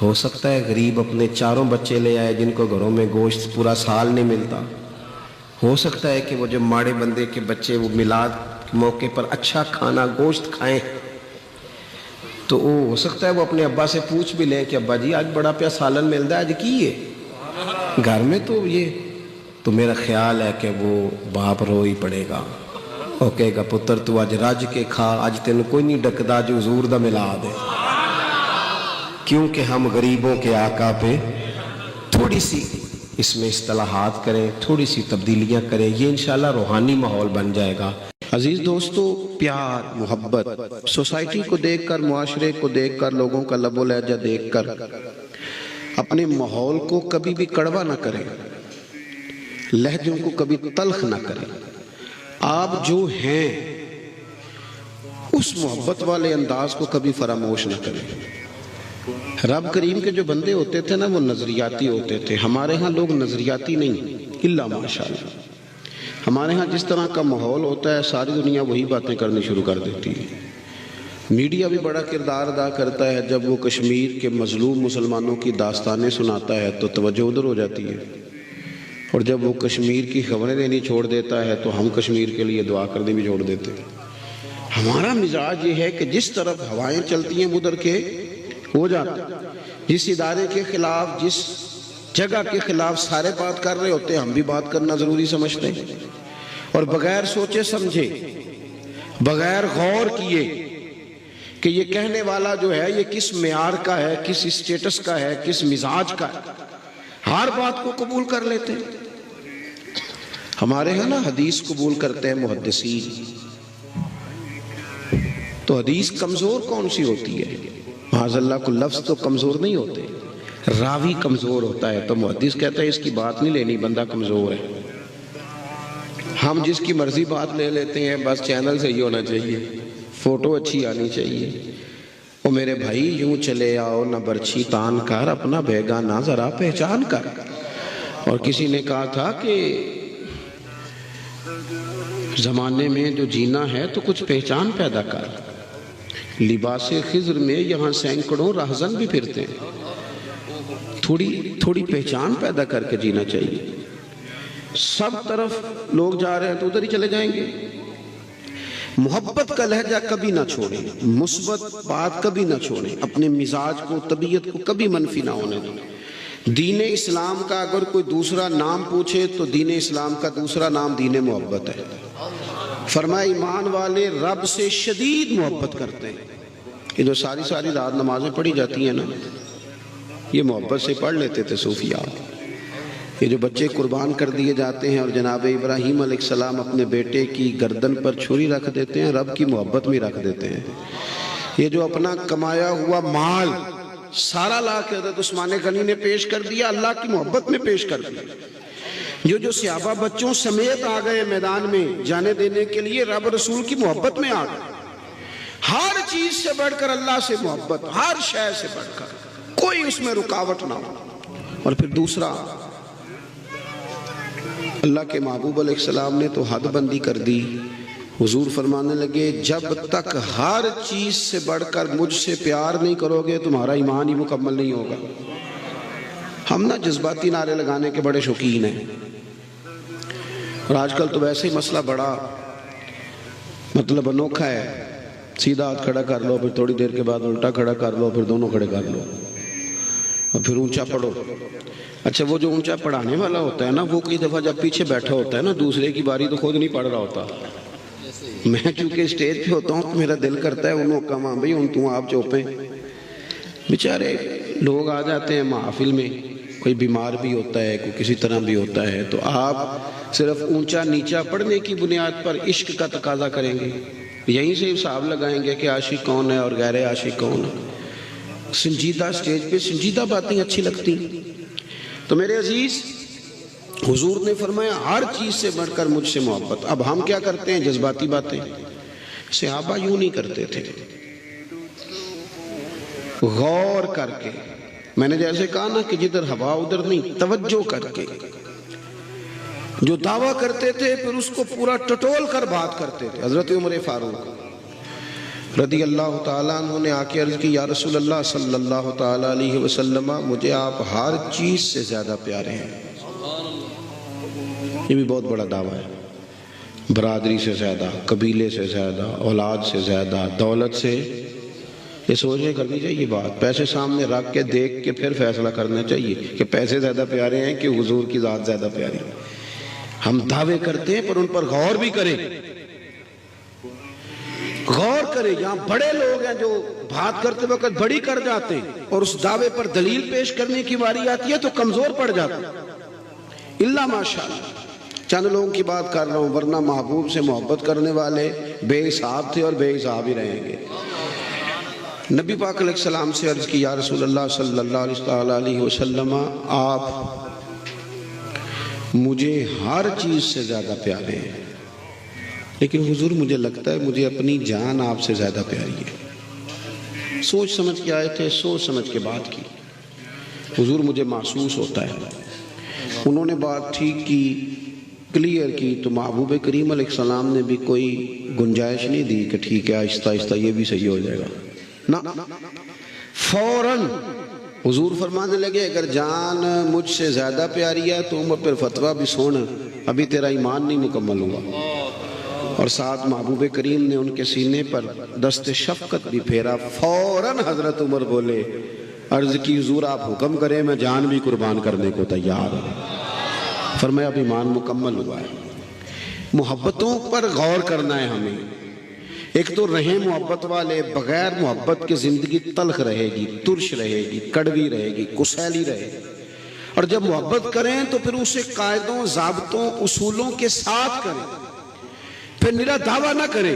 ہو سکتا ہے غریب اپنے 4 بچے لے آئے جن کو گھروں میں گوشت پورا سال نہیں ملتا. ہو سکتا ہے کہ وہ جو ماڑے بندے کے بچے وہ میلاد کے موقع پر اچھا کھانا گوشت کھائیں، تو وہ ہو سکتا ہے وہ اپنے ابا سے پوچھ بھی لیں کہ ابا جی آج بڑا پیا سالن ملتا ہے، آج کی ہے گھر میں؟ تو یہ تو میرا خیال ہے کہ وہ باپ رو ہی پڑے گا. وہ کہے گا پتر تو آج رج کے کھا، آج تین کوئی نہیں ڈکدا جو حضور دا میلاد ہے. کیونکہ ہم غریبوں کے آقا پہ تھوڑی سی اس میں اصطلاحات کریں، تھوڑی سی تبدیلیاں کریں، یہ انشاءاللہ روحانی ماحول بن جائے گا. عزیز دوستو، پیار، محبت، سوسائٹی کو دیکھ کر، معاشرے کو دیکھ کر، لوگوں کا لب و لہجہ دیکھ کر اپنے ماحول کو کبھی بھی کڑوا نہ کریں، لہجوں کو کبھی تلخ نہ کریں. آپ جو ہیں اس محبت والے انداز کو کبھی فراموش نہ کریں. رب کریم کے جو بندے ہوتے تھے نا وہ نظریاتی ہوتے تھے. ہمارے ہاں لوگ نظریاتی نہیں، الا ماشاءاللہ. ہمارے ہاں جس طرح کا ماحول ہوتا ہے ساری دنیا وہی باتیں کرنی شروع کر دیتی ہے. میڈیا بھی بڑا کردار ادا کرتا ہے. جب وہ کشمیر کے مظلوم مسلمانوں کی داستانیں سناتا ہے تو توجہ ادھر ہو جاتی ہے، اور جب وہ کشمیر کی خبریں دینی چھوڑ دیتا ہے تو ہم کشمیر کے لیے دعا کرنے بھی چھوڑ دیتے ہیں. ہمارا مزاج یہ ہے کہ جس طرف ہوائیں چلتی ہیں ادھر کے ہو جاتے ہیں. جس ادارے کے خلاف، جس جگہ کے خلاف سارے بات کر رہے ہوتے ہیں، ہم بھی بات کرنا ضروری سمجھتے ہیں، اور بغیر سوچے سمجھے، بغیر غور کیے کہ یہ کہنے والا جو ہے یہ کس معیار کا ہے، کس اسٹیٹس کا ہے، کس مزاج کا ہے، ہر بات کو قبول کر لیتے ہیں. ہمارے ہاں نا حدیث قبول کرتے ہیں محدثین. تو حدیث کمزور کون سی ہوتی ہے؟ معاذ اللہ کو لفظ تو کمزور نہیں ہوتے، راوی کمزور ہوتا ہے. تو محدث کہتا ہے اس کی بات نہیں لینی، بندہ کمزور ہے. ہم جس کی مرضی بات لے لیتے ہیں، بس چینل صحیح ہونا چاہیے، فوٹو اچھی آنی چاہیے. او میرے بھائی یوں چلے آؤ نہ برچھی تان کر، اپنا بیگانہ ذرا پہچان کر. اور کسی نے کہا تھا کہ زمانے میں جو جینا ہے تو کچھ پہچان پیدا کر. لباس خضر میں یہاں سینکڑوں راہزن بھی پھرتے ہیں، تھوڑی پہچان پیدا کر کے جینا چاہیے. سب طرف لوگ جا رہے ہیں تو ادھر ہی چلے جائیں گے. محبت کا لہجہ کبھی نہ چھوڑیں، مثبت بات کبھی نہ چھوڑیں، اپنے مزاج کو، طبیعت کو کبھی منفی نہ ہونے دیں. دین اسلام کا اگر کوئی دوسرا نام پوچھے تو دین اسلام کا دوسرا نام دین محبت ہے. فرمایا ایمان والے رب سے شدید محبت کرتے ہیں. یہ جو ساری رات نمازیں پڑھی جاتی ہیں نا، یہ محبت سے پڑھ لیتے تھے صوفیاء. یہ جو بچے قربان کر دیے جاتے ہیں اور جناب ابراہیم علیہ السلام اپنے بیٹے کی گردن پر چھری رکھ دیتے ہیں، رب کی محبت میں رکھ دیتے ہیں. یہ جو اپنا کمایا ہوا مال سارا لا کے حضرت عثمان غنی نے پیش کر دیا، اللہ کی محبت میں پیش کر دیا. جو صحابہ بچوں سمیت آ گئے میدان میں جانے دینے کے لیے، رب رسول کی محبت میں آ گئے. ہر چیز سے بڑھ کر اللہ سے محبت، ہر شے سے بڑھ کر، کوئی اس میں رکاوٹ نہ ہو۔ اور پھر دوسرا، اللہ کے محبوب علیہ السلام نے تو حد بندی کر دی۔ حضور فرمانے لگے جب تک ہر چیز سے بڑھ کر مجھ سے پیار نہیں کرو گے تمہارا ایمان ہی مکمل نہیں ہوگا۔ ہم نا جذباتی نعرے لگانے کے بڑے شوقین ہیں، اور آج کل تو ویسے ہی مسئلہ بڑا مطلب انوکھا ہے، سیدھا ہاتھ کھڑا کر لو، پھر تھوڑی دیر کے بعد الٹا کھڑا کر لو، پھر دونوں کھڑے کر لو، اور پھر اونچا پڑھو۔ اچھا وہ جو اونچا پڑھانے والا ہوتا ہے نا، وہ کئی دفعہ جب پیچھے بیٹھا ہوتا ہے نا، دوسرے کی باری تو خود نہیں پڑھ رہا ہوتا۔ میں چونکہ اسٹیج پہ ہوتا ہوں تو میرا دل کرتا ہے انہوں کا ماں بھائی ان تو آپ چوپیں۔ بیچارے لوگ آ جاتے ہیں محفل میں، کوئی بیمار بھی ہوتا ہے، کوئی کسی طرح بھی ہوتا ہے، تو آپ صرف اونچا نیچا پڑھنے کی بنیاد پر عشق کا تقاضا کریں گے، یہیں سے حساب لگائیں گے کہ عاشق کون ہے اور غیر عاشق کون ہے۔ سنجیدہ اسٹیج پہ سنجیدہ باتیں اچھی لگتی۔ تو میرے عزیز، حضور نے فرمایا ہر چیز سے بڑھ کر مجھ سے محبت۔ اب ہم کیا کرتے ہیں؟ جذباتی باتیں۔ صحابہ یوں نہیں کرتے تھے، غور کر کے، میں نے جیسے کہا نا کہ جدھر ہوا ادھر نہیں، توجہ کر کے جو دعویٰ کرتے تھے پھر اس کو پورا ٹٹول کر بات کرتے تھے۔ حضرت عمر فاروق رضی اللہ تعالیٰ عنہ نے آ کے عرض کی، یا رسول اللہ صلی اللہ تعالیٰ علیہ وسلم، مجھے آپ ہر چیز سے زیادہ پیارے ہیں۔ یہ بھی بہت بڑا دعویٰ ہے، برادری سے زیادہ، قبیلے سے زیادہ، اولاد سے زیادہ، دولت سے۔ یہ سوچے کرنی چاہیے بات، پیسے سامنے رکھ کے دیکھ کے پھر فیصلہ کرنا چاہیے کہ پیسے زیادہ پیارے ہیں کہ حضور کی ذات زیادہ پیاری ہے۔ ہم دعوے کرتے ہیں پر ان پر غور بھی کریں، غور کریں۔ یہاں بڑے لوگ ہیں جو بات کرتے وقت بڑی کر جاتے ہیں اور اس دعوے پر دلیل پیش کرنے کی باری آتی ہے تو کمزور پڑ جاتے ہیں۔ اللہ ماشاءاللہ چند لوگوں کی بات کر رہا ہوں، ورنہ محبوب سے محبت کرنے والے بے حساب تھے اور بے حساب ہی رہیں گے۔ نبی پاک علیہ السلام سے عرض کی، یا رسول اللہ صلی اللہ علیہ وسلم، آپ مجھے ہر چیز سے زیادہ پیارے ہیں، لیکن حضور مجھے لگتا ہے مجھے اپنی جان آپ سے زیادہ پیاری ہے۔ سوچ سمجھ کے آئے تھے، سوچ سمجھ کے بات کی۔ حضور مجھے محسوس ہوتا ہے۔ انہوں نے بات ٹھیک کی، کلیئر کی، تو محبوب کریم علیہ السلام نے بھی کوئی گنجائش نہیں دی کہ ٹھیک ہے آہستہ آہستہ یہ بھی صحیح ہو جائے گا، نہ، فوراً حضور فرمانے لگے اگر جان مجھ سے زیادہ پیاری ہے تو عمر پر فتویٰ بھی سونا، ابھی تیرا ایمان نہیں مکمل ہوا۔ اور ساتھ محبوب کریم نے ان کے سینے پر دست شفقت بھی پھیرا۔ فوراً حضرت عمر بولے، عرض کی حضور آپ حکم کریں، میں جان بھی قربان کرنے کو تیار ہوں۔ فرمایا اب ایمان مکمل ہوا ہے۔ محبتوں پر غور کرنا ہے ہمیں۔ ایک تو رہیں محبت والے، بغیر محبت کی زندگی تلخ رہے گی، ترش رہے گی، کڑوی رہے گی، کسیلی رہے گی۔ اور جب محبت کریں تو پھر اسے قاعدوں، ضابطوں، اصولوں کے ساتھ کریں، پھر نرا دعویٰ نہ کریں،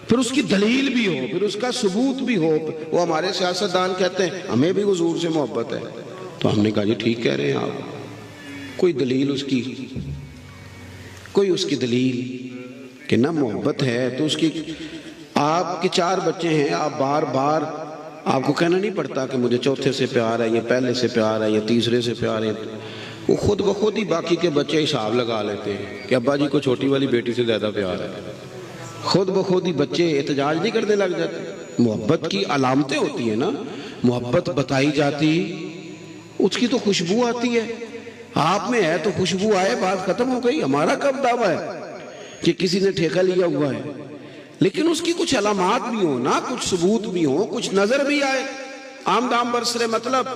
پھر اس کی دلیل بھی ہو، پھر اس کا ثبوت بھی ہو۔ وہ ہمارے سیاستدان کہتے ہیں ہمیں بھی حضور سے محبت ہے، تو ہم نے کہا جی ٹھیک کہہ رہے ہیں آپ، کوئی دلیل اس کی، کوئی اس کی دلیل کہ نہ محبت ہے تو اس کی۔ آپ کے 4 بچے ہیں، آپ بار بار آپ کو کہنا نہیں پڑتا کہ مجھے چوتھے سے پیار ہے، یا پہلے سے پیار ہے، یا تیسرے سے پیار ہے۔ وہ خود بخود ہی باقی کے بچے حساب لگا لیتے ہیں کہ ابا جی کو چھوٹی والی بیٹی سے زیادہ پیار ہے۔ خود بخود ہی بچے احتجاج نہیں کرنے لگ جاتے۔ محبت کی علامتیں ہوتی ہیں نا، محبت بتائی جاتی، اس کی تو خوشبو آتی ہے۔ آپ میں ہے تو خوشبو آئے، بات ختم ہو گئی۔ ہمارا کب دعویٰ ہے کہ کسی نے ٹھیکہ لیا ہوا ہے، لیکن اس کی کچھ علامات بھی ہوں نا، کچھ ثبوت بھی ہوں، کچھ نظر بھی آئے۔ عام دام برسرے مطلب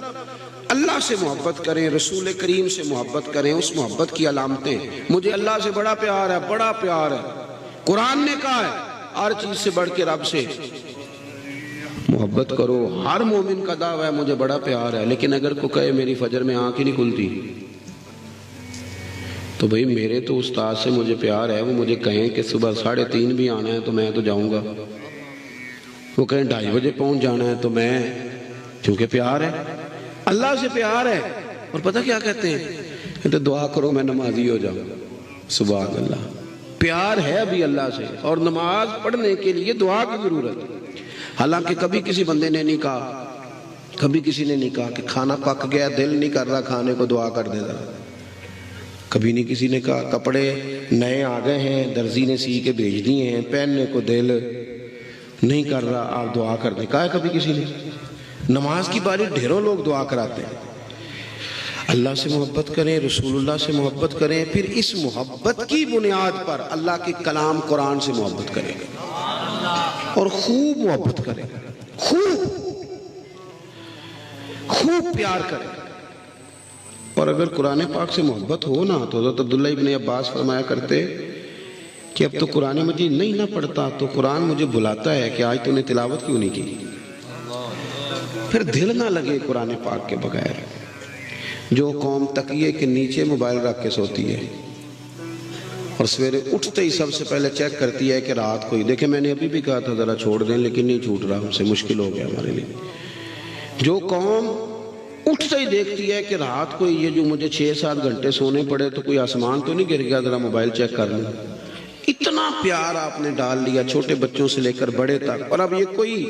اللہ سے محبت کریں، رسول کریم سے محبت کریں، اس محبت کی علامتیں۔ مجھے اللہ سے بڑا پیار ہے، بڑا پیار ہے۔ قرآن نے کہا ہے ہر چیز سے بڑھ کے رب سے محبت کرو۔ ہر مومن کا دعویٰ ہے مجھے بڑا پیار ہے، لیکن اگر کوئی کہے میری فجر میں آنکھ ہی نہیں کھلتی، تو بھئی میرے تو استاد سے مجھے پیار ہے، وہ مجھے کہیں کہ صبح 3:30 بھی آنا ہے تو میں تو جاؤں گا، وہ کہیں 2:30 بجے پہنچ جانا ہے تو میں، کیونکہ پیار ہے، اللہ سے پیار ہے۔ اور پتہ کیا کہتے ہیں؟ کہتے دعا کرو میں نمازی ہو جاؤں۔ سبحان اللہ، پیار ہے ابھی اللہ سے، اور نماز پڑھنے کے لیے دعا کی ضرورت ہے۔ حالانکہ کبھی کسی بندے نے نہیں کہا، کبھی کسی نے نہیں کہا کہ کھانا پک گیا دل نہیں کر رہا کھانے کو، دعا کر دے ذرا۔ کبھی نہیں کسی نے کہا کپڑے نئے آ گئے ہیں درزی نے سی کے بھیج دیے ہیں پہننے کو دل نہیں کر رہا آپ دعا کر دیں، کہا ہے کبھی کسی نے؟ نماز کی باری ڈھیروں لوگ دعا کراتے ہیں۔ اللہ سے محبت کریں، رسول اللہ سے محبت کریں، پھر اس محبت کی بنیاد پر اللہ کے کلام قرآن سے محبت کریں اور خوب محبت کریں، خوب پیار کریں۔ اور اگر قرآن پاک سے محبت ہو نا تو حضرت عبداللہ ابن عباس فرمایا کرتے کہ اب تو قرآن مجید نہیں نہ پڑھتا تو قرآن مجھے بلاتا ہے کہ آج تو نے تلاوت کیوں نہیں کی، پھر دل نہ لگے قرآن پاک کے بغیر۔ جو قوم تکیے کے نیچے موبائل رکھ کے سوتی ہے اور سویرے اٹھتے ہی سب سے پہلے چیک کرتی ہے کہ رات کو ہی، دیکھیں میں نے ابھی بھی کہا تھا ذرا چھوڑ دیں لیکن نہیں چھوٹ رہا، ہم سے مشکل ہو گیا ہمارے لیے۔ جو قوم اٹھتے ہی دیکھتی ہے کہ رات کو یہ جو مجھے 6-7 گھنٹے سونے پڑے تو کوئی آسمان تو نہیں گر گیا، ذرا موبائل چیک کر لوں، اتنا پیار آپ نے ڈال لیا چھوٹے بچوں سے لے کر بڑے تک۔ اور اب یہ کوئی،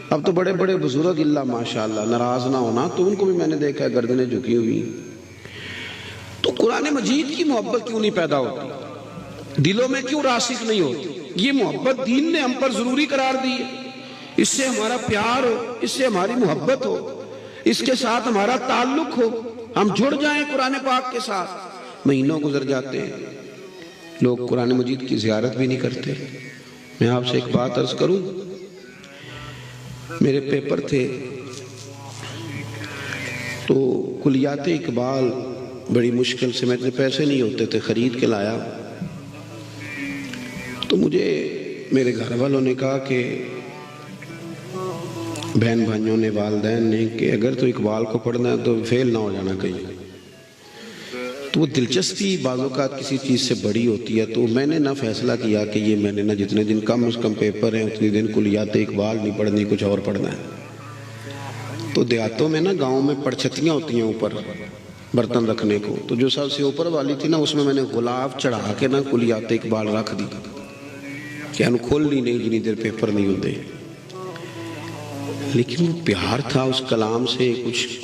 اب تو بڑے بڑے بزرگ اللہ ماشاءاللہ ناراض نہ ہونا تو ان کو بھی میں نے دیکھا ہے گردنیں جھکی ہوئی۔ تو قرآن مجید کی محبت کیوں نہیں پیدا ہوتی، دلوں میں کیوں راسخ نہیں ہوتی؟ یہ محبت دین نے ہم پر ضروری قرار دی ہے، اس سے ہمارا پیار ہو، اس سے ہماری محبت ہو، اس کے ساتھ ہمارا تعلق ہو، ہم جڑ جائیں قرآن پاک کے ساتھ۔ مہینوں گزر جاتے ہیں لوگ قرآن مجید کی زیارت بھی نہیں کرتے۔ میں آپ سے ایک بات عرض کروں، میرے پیپر تھے تو کلیات اقبال بڑی مشکل سے، میں اتنے پیسے نہیں ہوتے تھے، خرید کے لایا۔ تو مجھے میرے گھر والوں نے کہا کہ بہن بھائیوں نے، والدین نے، کہ اگر تو اقبال کو پڑھنا ہے تو فیل نہ ہو جانا کہیں۔ تو وہ دلچسپی بعض اوقات کسی چیز سے بڑی ہوتی ہے، تو میں نے نہ فیصلہ کیا کہ یہ میں نے نہ جتنے دن کم از کم پیپر ہیں اتنے دن کلیات اقبال نہیں پڑھنی، کچھ اور پڑھنا ہے۔ تو دیہاتوں میں نا گاؤں میں پڑچھتیاں ہوتی ہیں اوپر برتن رکھنے کو، تو جو سب سے اوپر والی تھی نا اس میں نے غلاف چڑھا کے نا کلیات اقبال رکھ دی کہ انہوں کھولنی نہیں جنی دیر پیپر نہیں ہوتے۔ لیکن وہ پیار تھا اس کلام سے،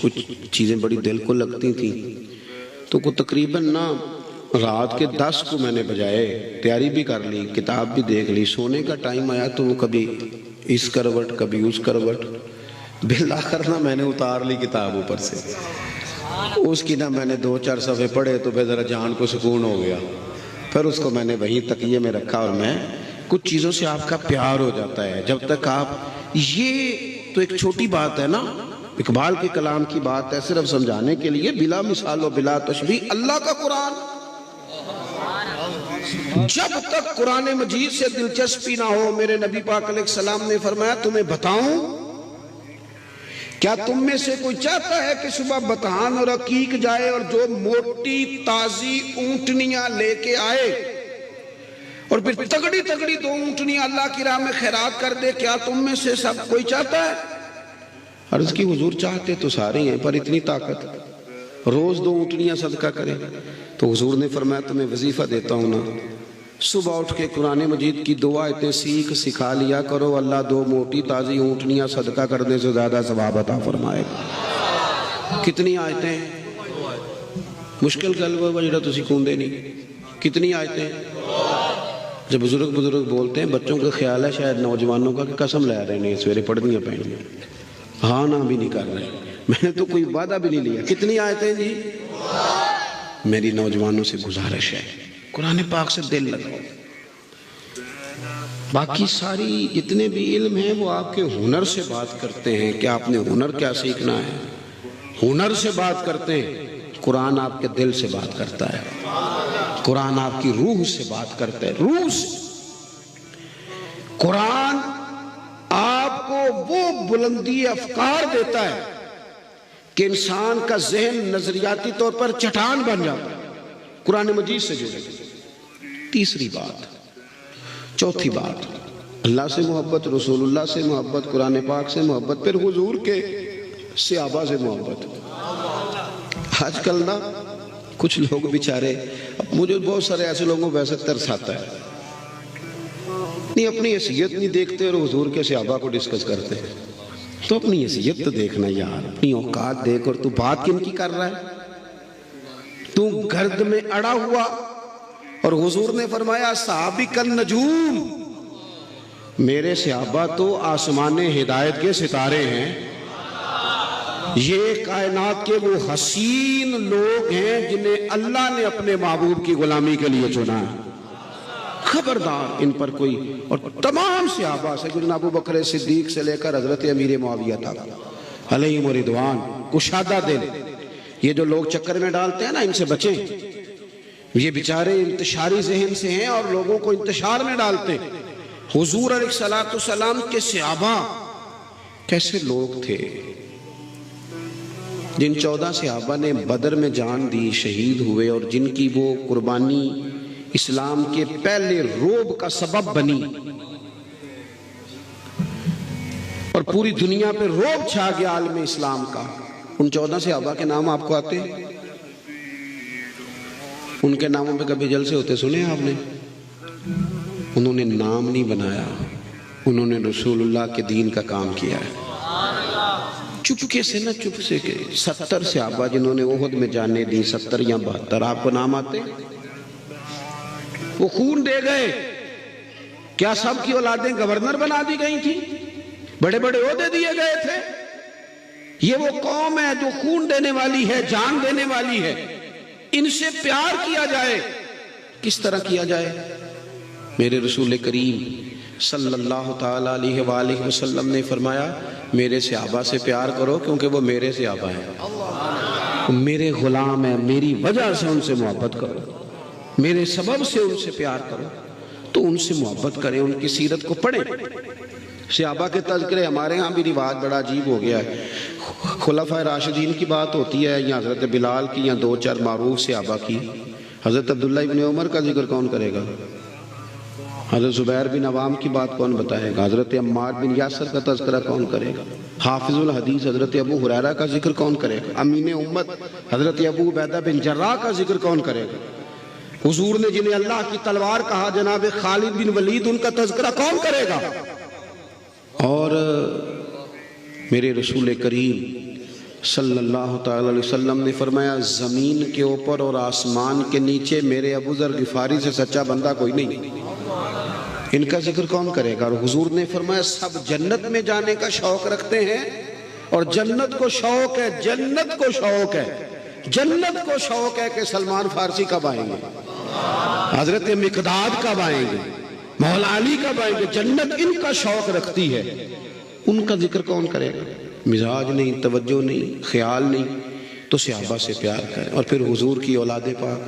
کچھ چیزیں بڑی دل کو لگتی تھیں۔ تو کو تقریباً نا رات کے 10 کو میں نے بجائے، تیاری بھی کر لی، کتاب بھی دیکھ لی، سونے کا ٹائم آیا تو وہ کبھی اس کروٹ کبھی اس کروٹ، بالآخر نا میں نے اتار لی کتاب اوپر سے، اس کی نا میں نے 2-4 صفحے پڑھے تو پھر ذرا جان کو سکون ہو گیا۔ پھر اس کو میں نے وہیں تکیے میں رکھا، اور میں کچھ چیزوں سے آپ کا پیار ہو جاتا ہے جب تک آپ، یہ تو ایک چھوٹی بات ہے نا، اقبال کے کلام کی بات ہے صرف سمجھانے کے لیے، بلا مثال و بلا تشبیہ اللہ کا قرآن۔ جب تک قرآن مجید سے دلچسپی نہ ہو، میرے نبی پاک علیہ السلام نے فرمایا تمہیں بتاؤں، کیا تم میں سے کوئی چاہتا ہے کہ صبح بتان اور عقیق جائے اور جو موٹی تازی اونٹنیاں لے کے آئے اور پھر تگڑی 2 اونٹنیاں اللہ کی راہ میں خیرات کر دے؟ کیا تم میں سے سب کوئی چاہتا ہے؟ عرض کی حضور چاہتے تو سارے ہیں، پر اتنی طاقت، روز 2 اونٹنیاں صدقہ کریں؟ تو حضور نے فرمایا تمہیں وظیفہ دیتا ہوں نا، صبح اٹھ کے قرآن مجید کی 2 آیتیں سکھا لیا کرو، اللہ 2 موٹی تازی اونٹنیاں صدقہ کرنے سے زیادہ ثواب عطا فرمائے گا۔ کتنی آیتیں؟ مشکل گل وہ جڑا تسی کوندے نہیں، کتنی آیتیں؟ جب بزرگ بولتے ہیں بچوں کا خیال ہے شاید نوجوانوں کا کہ قسم لے رہے ہیں سویرے پڑھنیاں پڑھنیاں، ہاں نہ بھی نہیں کر رہے، میں نے تو کوئی وعدہ بھی نہیں لیا۔ کتنی آیتیں جی؟ میری نوجوانوں سے گزارش ہے قرآن پاک سے دل لگاؤ۔ باقی ساری جتنے بھی علم ہیں وہ آپ کے ہنر سے بات کرتے ہیں کہ آپ نے ہنر کیا سیکھنا ہے، ہنر سے بات کرتے ہیں۔ قرآن آپ کے دل سے بات کرتا ہے، قرآن آپ کی روح سے بات کرتا ہے، روح سے۔ قرآن آپ کو وہ بلندی افکار دیتا ہے کہ انسان کا ذہن نظریاتی طور پر چٹان بن جاتا ہے قرآن مجید سے جڑے۔ تیسری بات، چوتھی بات، اللہ سے محبت، رسول اللہ سے محبت، قرآن پاک سے محبت، پھر حضور کے صحابہ سے محبت۔ آج کل نا کچھ لوگ بیچارے، مجھے بہت سارے ایسے لوگوں کو ویسے ترس آتا ہے، نہیں اپنی حیثیت نہیں دیکھتے اور حضور کے صحابہ کو ڈسکس کرتے ہیں. تو اپنی حیثیت تو دیکھنا یار, اپنی اوقات دیکھ. اور تو بات کن کی کر رہا ہے؟ تو گرد میں اڑا ہوا. اور حضور نے فرمایا صحابی کن نجوم, میرے صحابہ تو آسمان ہدایت کے ستارے ہیں. یہ کائنات کے وہ حسین لوگ ہیں جنہیں اللہ نے اپنے محبوب کی غلامی کے لیے چنا ہے. خبردار ان پر کوئی. اور تمام صحابہ سیدنا ابو بکر صدیق سے لے کر حضرت امیر معاویہ تک علیہم رضوان, کشادہ دل. یہ جو لوگ چکر میں ڈالتے ہیں نا, ان سے بچیں. یہ بیچارے انتشاری ذہن سے ہیں اور لوگوں کو انتشار میں ڈالتے ہیں. حضور علیہ الصلوۃ والسلام کے صحابہ کیسے لوگ تھے جن 14 صحابہ نے بدر میں جان دی, شہید ہوئے, اور جن کی وہ قربانی اسلام کے پہلے روب کا سبب بنی اور پوری دنیا پہ روب چھا گیا عالم اسلام کا. ان 14 صحابہ کے نام آپ کو آتے ہیں؟ ان کے ناموں پہ کبھی جلسے ہوتے سنے آپ نے؟ انہوں نے نام نہیں بنایا, انہوں نے رسول اللہ کے دین کا کام کیا ہے. چپکے سے نہ, چپ سے کہ 70 صحابہ جنہوں نے احد میں جانیں دی, 70 یا 72, آپ کو نام آتے؟ وہ خون دے گئے. کیا سب کی اولادیں گورنر بنا دی گئی تھی؟ بڑے بڑے عہدے دیے گئے تھے؟ یہ وہ قوم ہے جو خون دینے والی ہے, جان دینے والی ہے. ان سے پیار کیا جائے. کس طرح کیا جائے؟ میرے رسول کریم صلی اللہ تعالی علیہ وآلہ وسلم نے فرمایا میرے صحابہ سے پیار کرو کیونکہ وہ میرے صحابہ ہیں, میرے غلام ہیں, میری وجہ سے ان سے محبت کرو, میرے سبب سے ان سے پیار کرو. تو ان سے محبت کریں, ان کی سیرت کو پڑھیں. صحابہ کے تذکرے ہمارے ہاں بھی رواج بڑا عجیب ہو گیا ہے. خلفائے راشدین کی بات ہوتی ہے یا حضرت بلال کی یا 2-4 معروف صحابہ کی. حضرت عبداللہ ابن عمر کا ذکر کون کرے گا؟ حضرت زبیر بن عوام کی بات کون بتائے گا؟ حضرت عمار بن یاسر کا تذکرہ کون کرے گا؟ حافظ الحدیث حضرت ابو ہریرہ کا ذکر کون کرے گا؟ امین امت حضرت ابو عبیدہ بن جراح کا ذکر کون کرے گا؟ حضور نے جنہیں اللہ کی تلوار کہا جناب خالد بن ولید, ان کا تذکرہ کون کرے گا؟ اور میرے رسول کریم صلی اللہ تعالی علیہ وسلم نے فرمایا زمین کے اوپر اور آسمان کے نیچے میرے ابو ذر غفاری سے سچا بندہ کوئی نہیں. ان کا ذکر کون کرے گا؟ اور حضور نے فرمایا سب جنت میں جانے کا شوق رکھتے ہیں اور جنت کو شوق ہے, جنت کو شوق ہے, جنت کو شوق ہے کہ سلمان فارسی کب آئیں گے, حضرت مقداد کب آئیں گے, مولا علی کب آئیں گے. جنت ان کا شوق رکھتی ہے. ان کا ذکر کون کرے گا؟ مزاج نہیں, توجہ نہیں, خیال نہیں. تو صحابہ سے پیار کریں. اور پھر حضور کی اولاد پاک,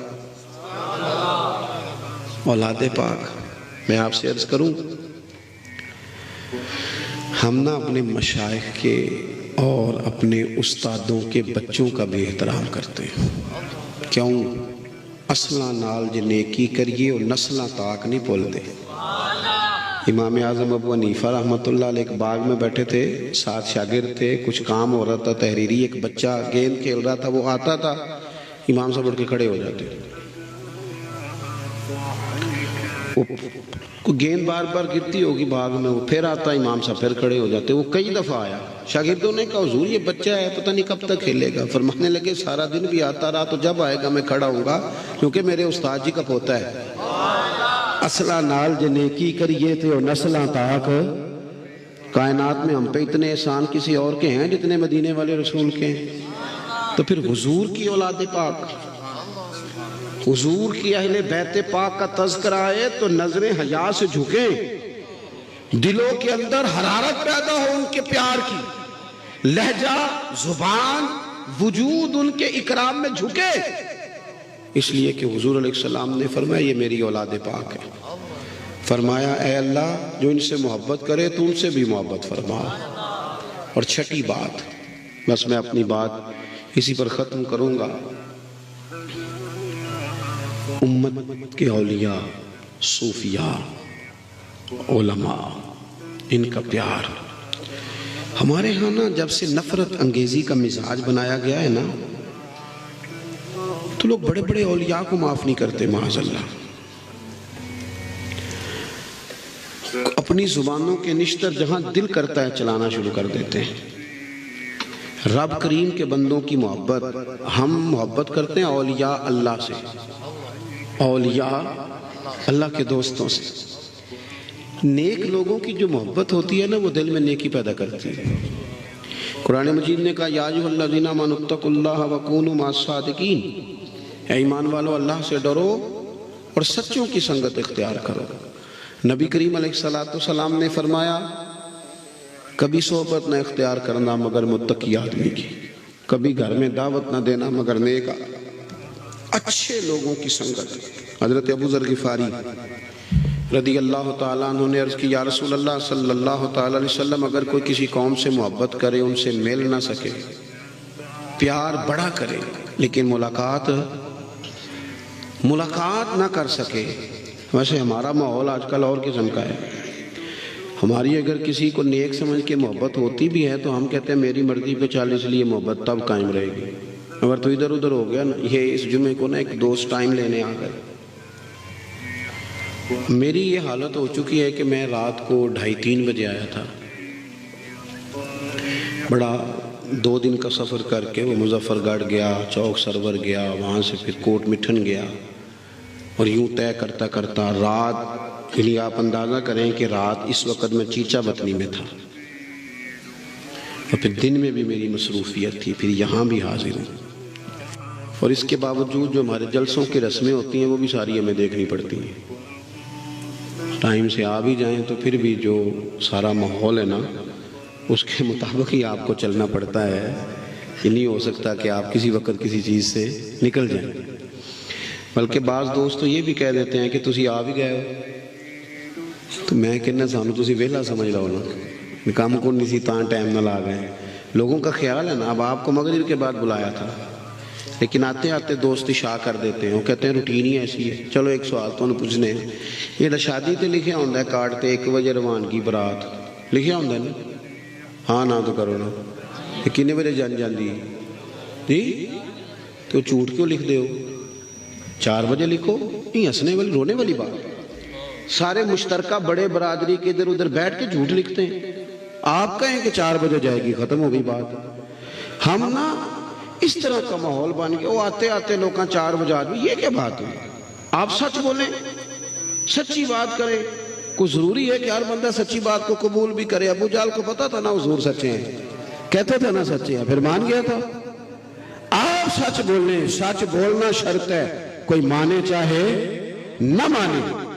اولاد پاک, میں آپ سے عرض کروں ہم نہ اپنے مشائخ کے اور اپنے استادوں کے بچوں کا بھی احترام کرتے ہیں. کیوں؟ اصلاں نال جے نیکی کریے اور نسلاں تاک نہیں بھولتے. امام اعظم ابو حنیفہ رحمۃ اللہ علیہ ایک باغ میں بیٹھے تھے, 7 شاگرد تھے, کچھ کام ہو رہا تھا تحریری. ایک بچہ گیند کھیل رہا تھا, وہ آتا تھا, امام صاحب اٹھ کے کھڑے ہو جاتے. کوئی گیند بار بار گرتی ہوگی باغ میں, وہ پھر آتا, امام صاحب پھر کھڑے ہو جاتے. وہ کئی دفعہ آیا. شاگردوں نے کہا حضور یہ بچہ ہے, پتہ نہیں کب تک کھیلے گا. فرمانے لگے سارا دن بھی آتا رہا, تو جب آئے گا میں کھڑا ہوں گا, کیونکہ میرے استاد جی کا پوتا ہے. اصلہ نال جے نیکی کریے تھے اور نسلاں تاک. کائنات میں ہم پہ اتنے احسان کسی اور کے ہیں جتنے مدینے والے رسول کے ہیں. تو پھر حضور کی اولاد پاک, حضور کی اہل بیت پاک کا تذکرہ آئے تو نظریں حیا سے جھکیں, دلوں کے اندر حرارت پیدا ہو ان کے پیار کی, لہجہ, زبان, وجود ان کے اکرام میں جھکے. اس لیے کہ حضور علیہ السلام نے فرمایا یہ میری اولاد پاک ہے. فرمایا اے اللہ جو ان سے محبت کرے تو ان سے بھی محبت فرما. اور چھٹی بات, بس میں اپنی بات اسی پر ختم کروں گا. امت کے اولیاء, صوفیاء, علماء, ان کا پیار. ہمارے ہاں نا جب سے نفرت انگیزی کا مزاج بنایا گیا ہے نا, تو لوگ بڑے بڑے اولیاء کو معاف نہیں کرتے. معاذ اللہ. اپنی زبانوں کے نشتر جہاں دل کرتا ہے چلانا شروع کر دیتے ہیں. رب کریم کے بندوں کی محبت، ہم محبت کرتے ہیں اولیاء اللہ سے، اولیاء اللہ کے دوستوں سے. نیک لوگوں کی جو محبت ہوتی ہے نا، وہ دل میں نیکی پیدا کرتی ہے. قرآن مجید نے کہا یا ایھا الذین آمنوا اتقوا اللہ وکونوا مع الصادقین، اے ایمان والو اللہ سے ڈرو اور سچوں کی سنگت اختیار کرو. نبی کریم علیہ السلام نے فرمایا کبھی صحبت نہ اختیار کرنا مگر متقی آدمی کی، کبھی گھر میں دعوت نہ دینا مگر نیک اچھے لوگوں کی سنگت. حضرت ابو ذر غفاری رضی اللہ تعالیٰ عنہ نے عرض کی یا رسول اللہ صلی اللہ تعالیٰ علیہ وسلم، اگر کوئی کسی قوم سے محبت کرے، ان سے مل نہ سکے، پیار بڑا کرے، لیکن ملاقات نہ کر سکے. ویسے ہمارا ماحول آج کل اور قسم کا ہے. ہماری اگر کسی کو نیک سمجھ کے محبت ہوتی بھی ہے تو ہم کہتے ہیں میری مرضی پہ چل، اس لیے محبت تب قائم رہے گی. اگر تو ادھر ادھر ہو گیا نا، یہ اس جمعے کو نا ایک دوست ٹائم لینے آ گئے. میری یہ حالت ہو چکی ہے کہ میں رات کو 2:30-3 بجے آیا تھا، بڑا 2 دن کا سفر کر کے وہ مظفر گڑھ گیا، چوک سرور گیا، وہاں سے پھر کوٹ مٹھن گیا، اور یوں طے کرتا کرتا رات، یعنی آپ اندازہ کریں کہ رات اس وقت میں چیچا بطنی میں تھا، اور پھر دن میں بھی میری مصروفیت تھی، پھر یہاں بھی حاضر ہوں. اور اس کے باوجود جو ہمارے جلسوں کی رسمیں ہوتی ہیں وہ بھی ساری ہمیں دیکھنی پڑتی ہیں. ٹائم سے آ بھی جائیں تو پھر بھی جو سارا ماحول ہے نا، اس کے مطابق ہی آپ کو چلنا پڑتا ہے. یہ نہیں ہو سکتا کہ آپ کسی وقت کسی چیز سے نکل جائیں. بلکہ بعض دوست تو یہ بھی کہہ دیتے ہیں کہ تسی آ بھی گئے ہو، تو میں کہنا سانو تسی ویلا سمجھ لو نا، کام کو نہیں سی تاں ٹائم نہ لا گئے. لوگوں کا خیال ہے نا، اب آپ کو مغرب کے بعد بلایا تھا، لیکن آتے آتے دوست اشاع کر دیتے ہیں. وہ کہتے ہیں روٹین ہی ایسی ہے. چلو ایک سوال تو پوچھنے، یہ شادی تے لکھیا ہوتا ہے کارڈ تے 1 بجے روانگی برات لکھیا ہوتا ہے نا، ہاں نہ تو کرو نا، کنے بجے جاندی جی، تو جھوٹ کیوں لکھ دے ہو؟ 4 بجے لکھو. نہیں ہنسنے والی رونے والی بات. سارے مشترکہ بڑے برادری کے ادھر ادھر بیٹھ کے جھوٹ لکھتے ہیں. آپ کہیں کہ 4 بجے جائے گی، ختم ہو گئی بات. ہم نا اس طرح کا ماحول بن گیا، وہ آتے آتے لوگ 4 بجے آدمی، یہ کیا بات ہے؟ آپ سچ بولیں، سچی بات کریں. کوئی ضروری ہے کہ ہر بندہ سچی بات کو قبول بھی کرے؟ ابو جہل کو پتا تھا نا حضور سچے ہیں، کہتے تھے نا سچے ہیں، پھر مان گیا تھا. آپ سچ بولیں، سچ بولنا شرط ہے، کوئی مانے چاہے نہ مانے.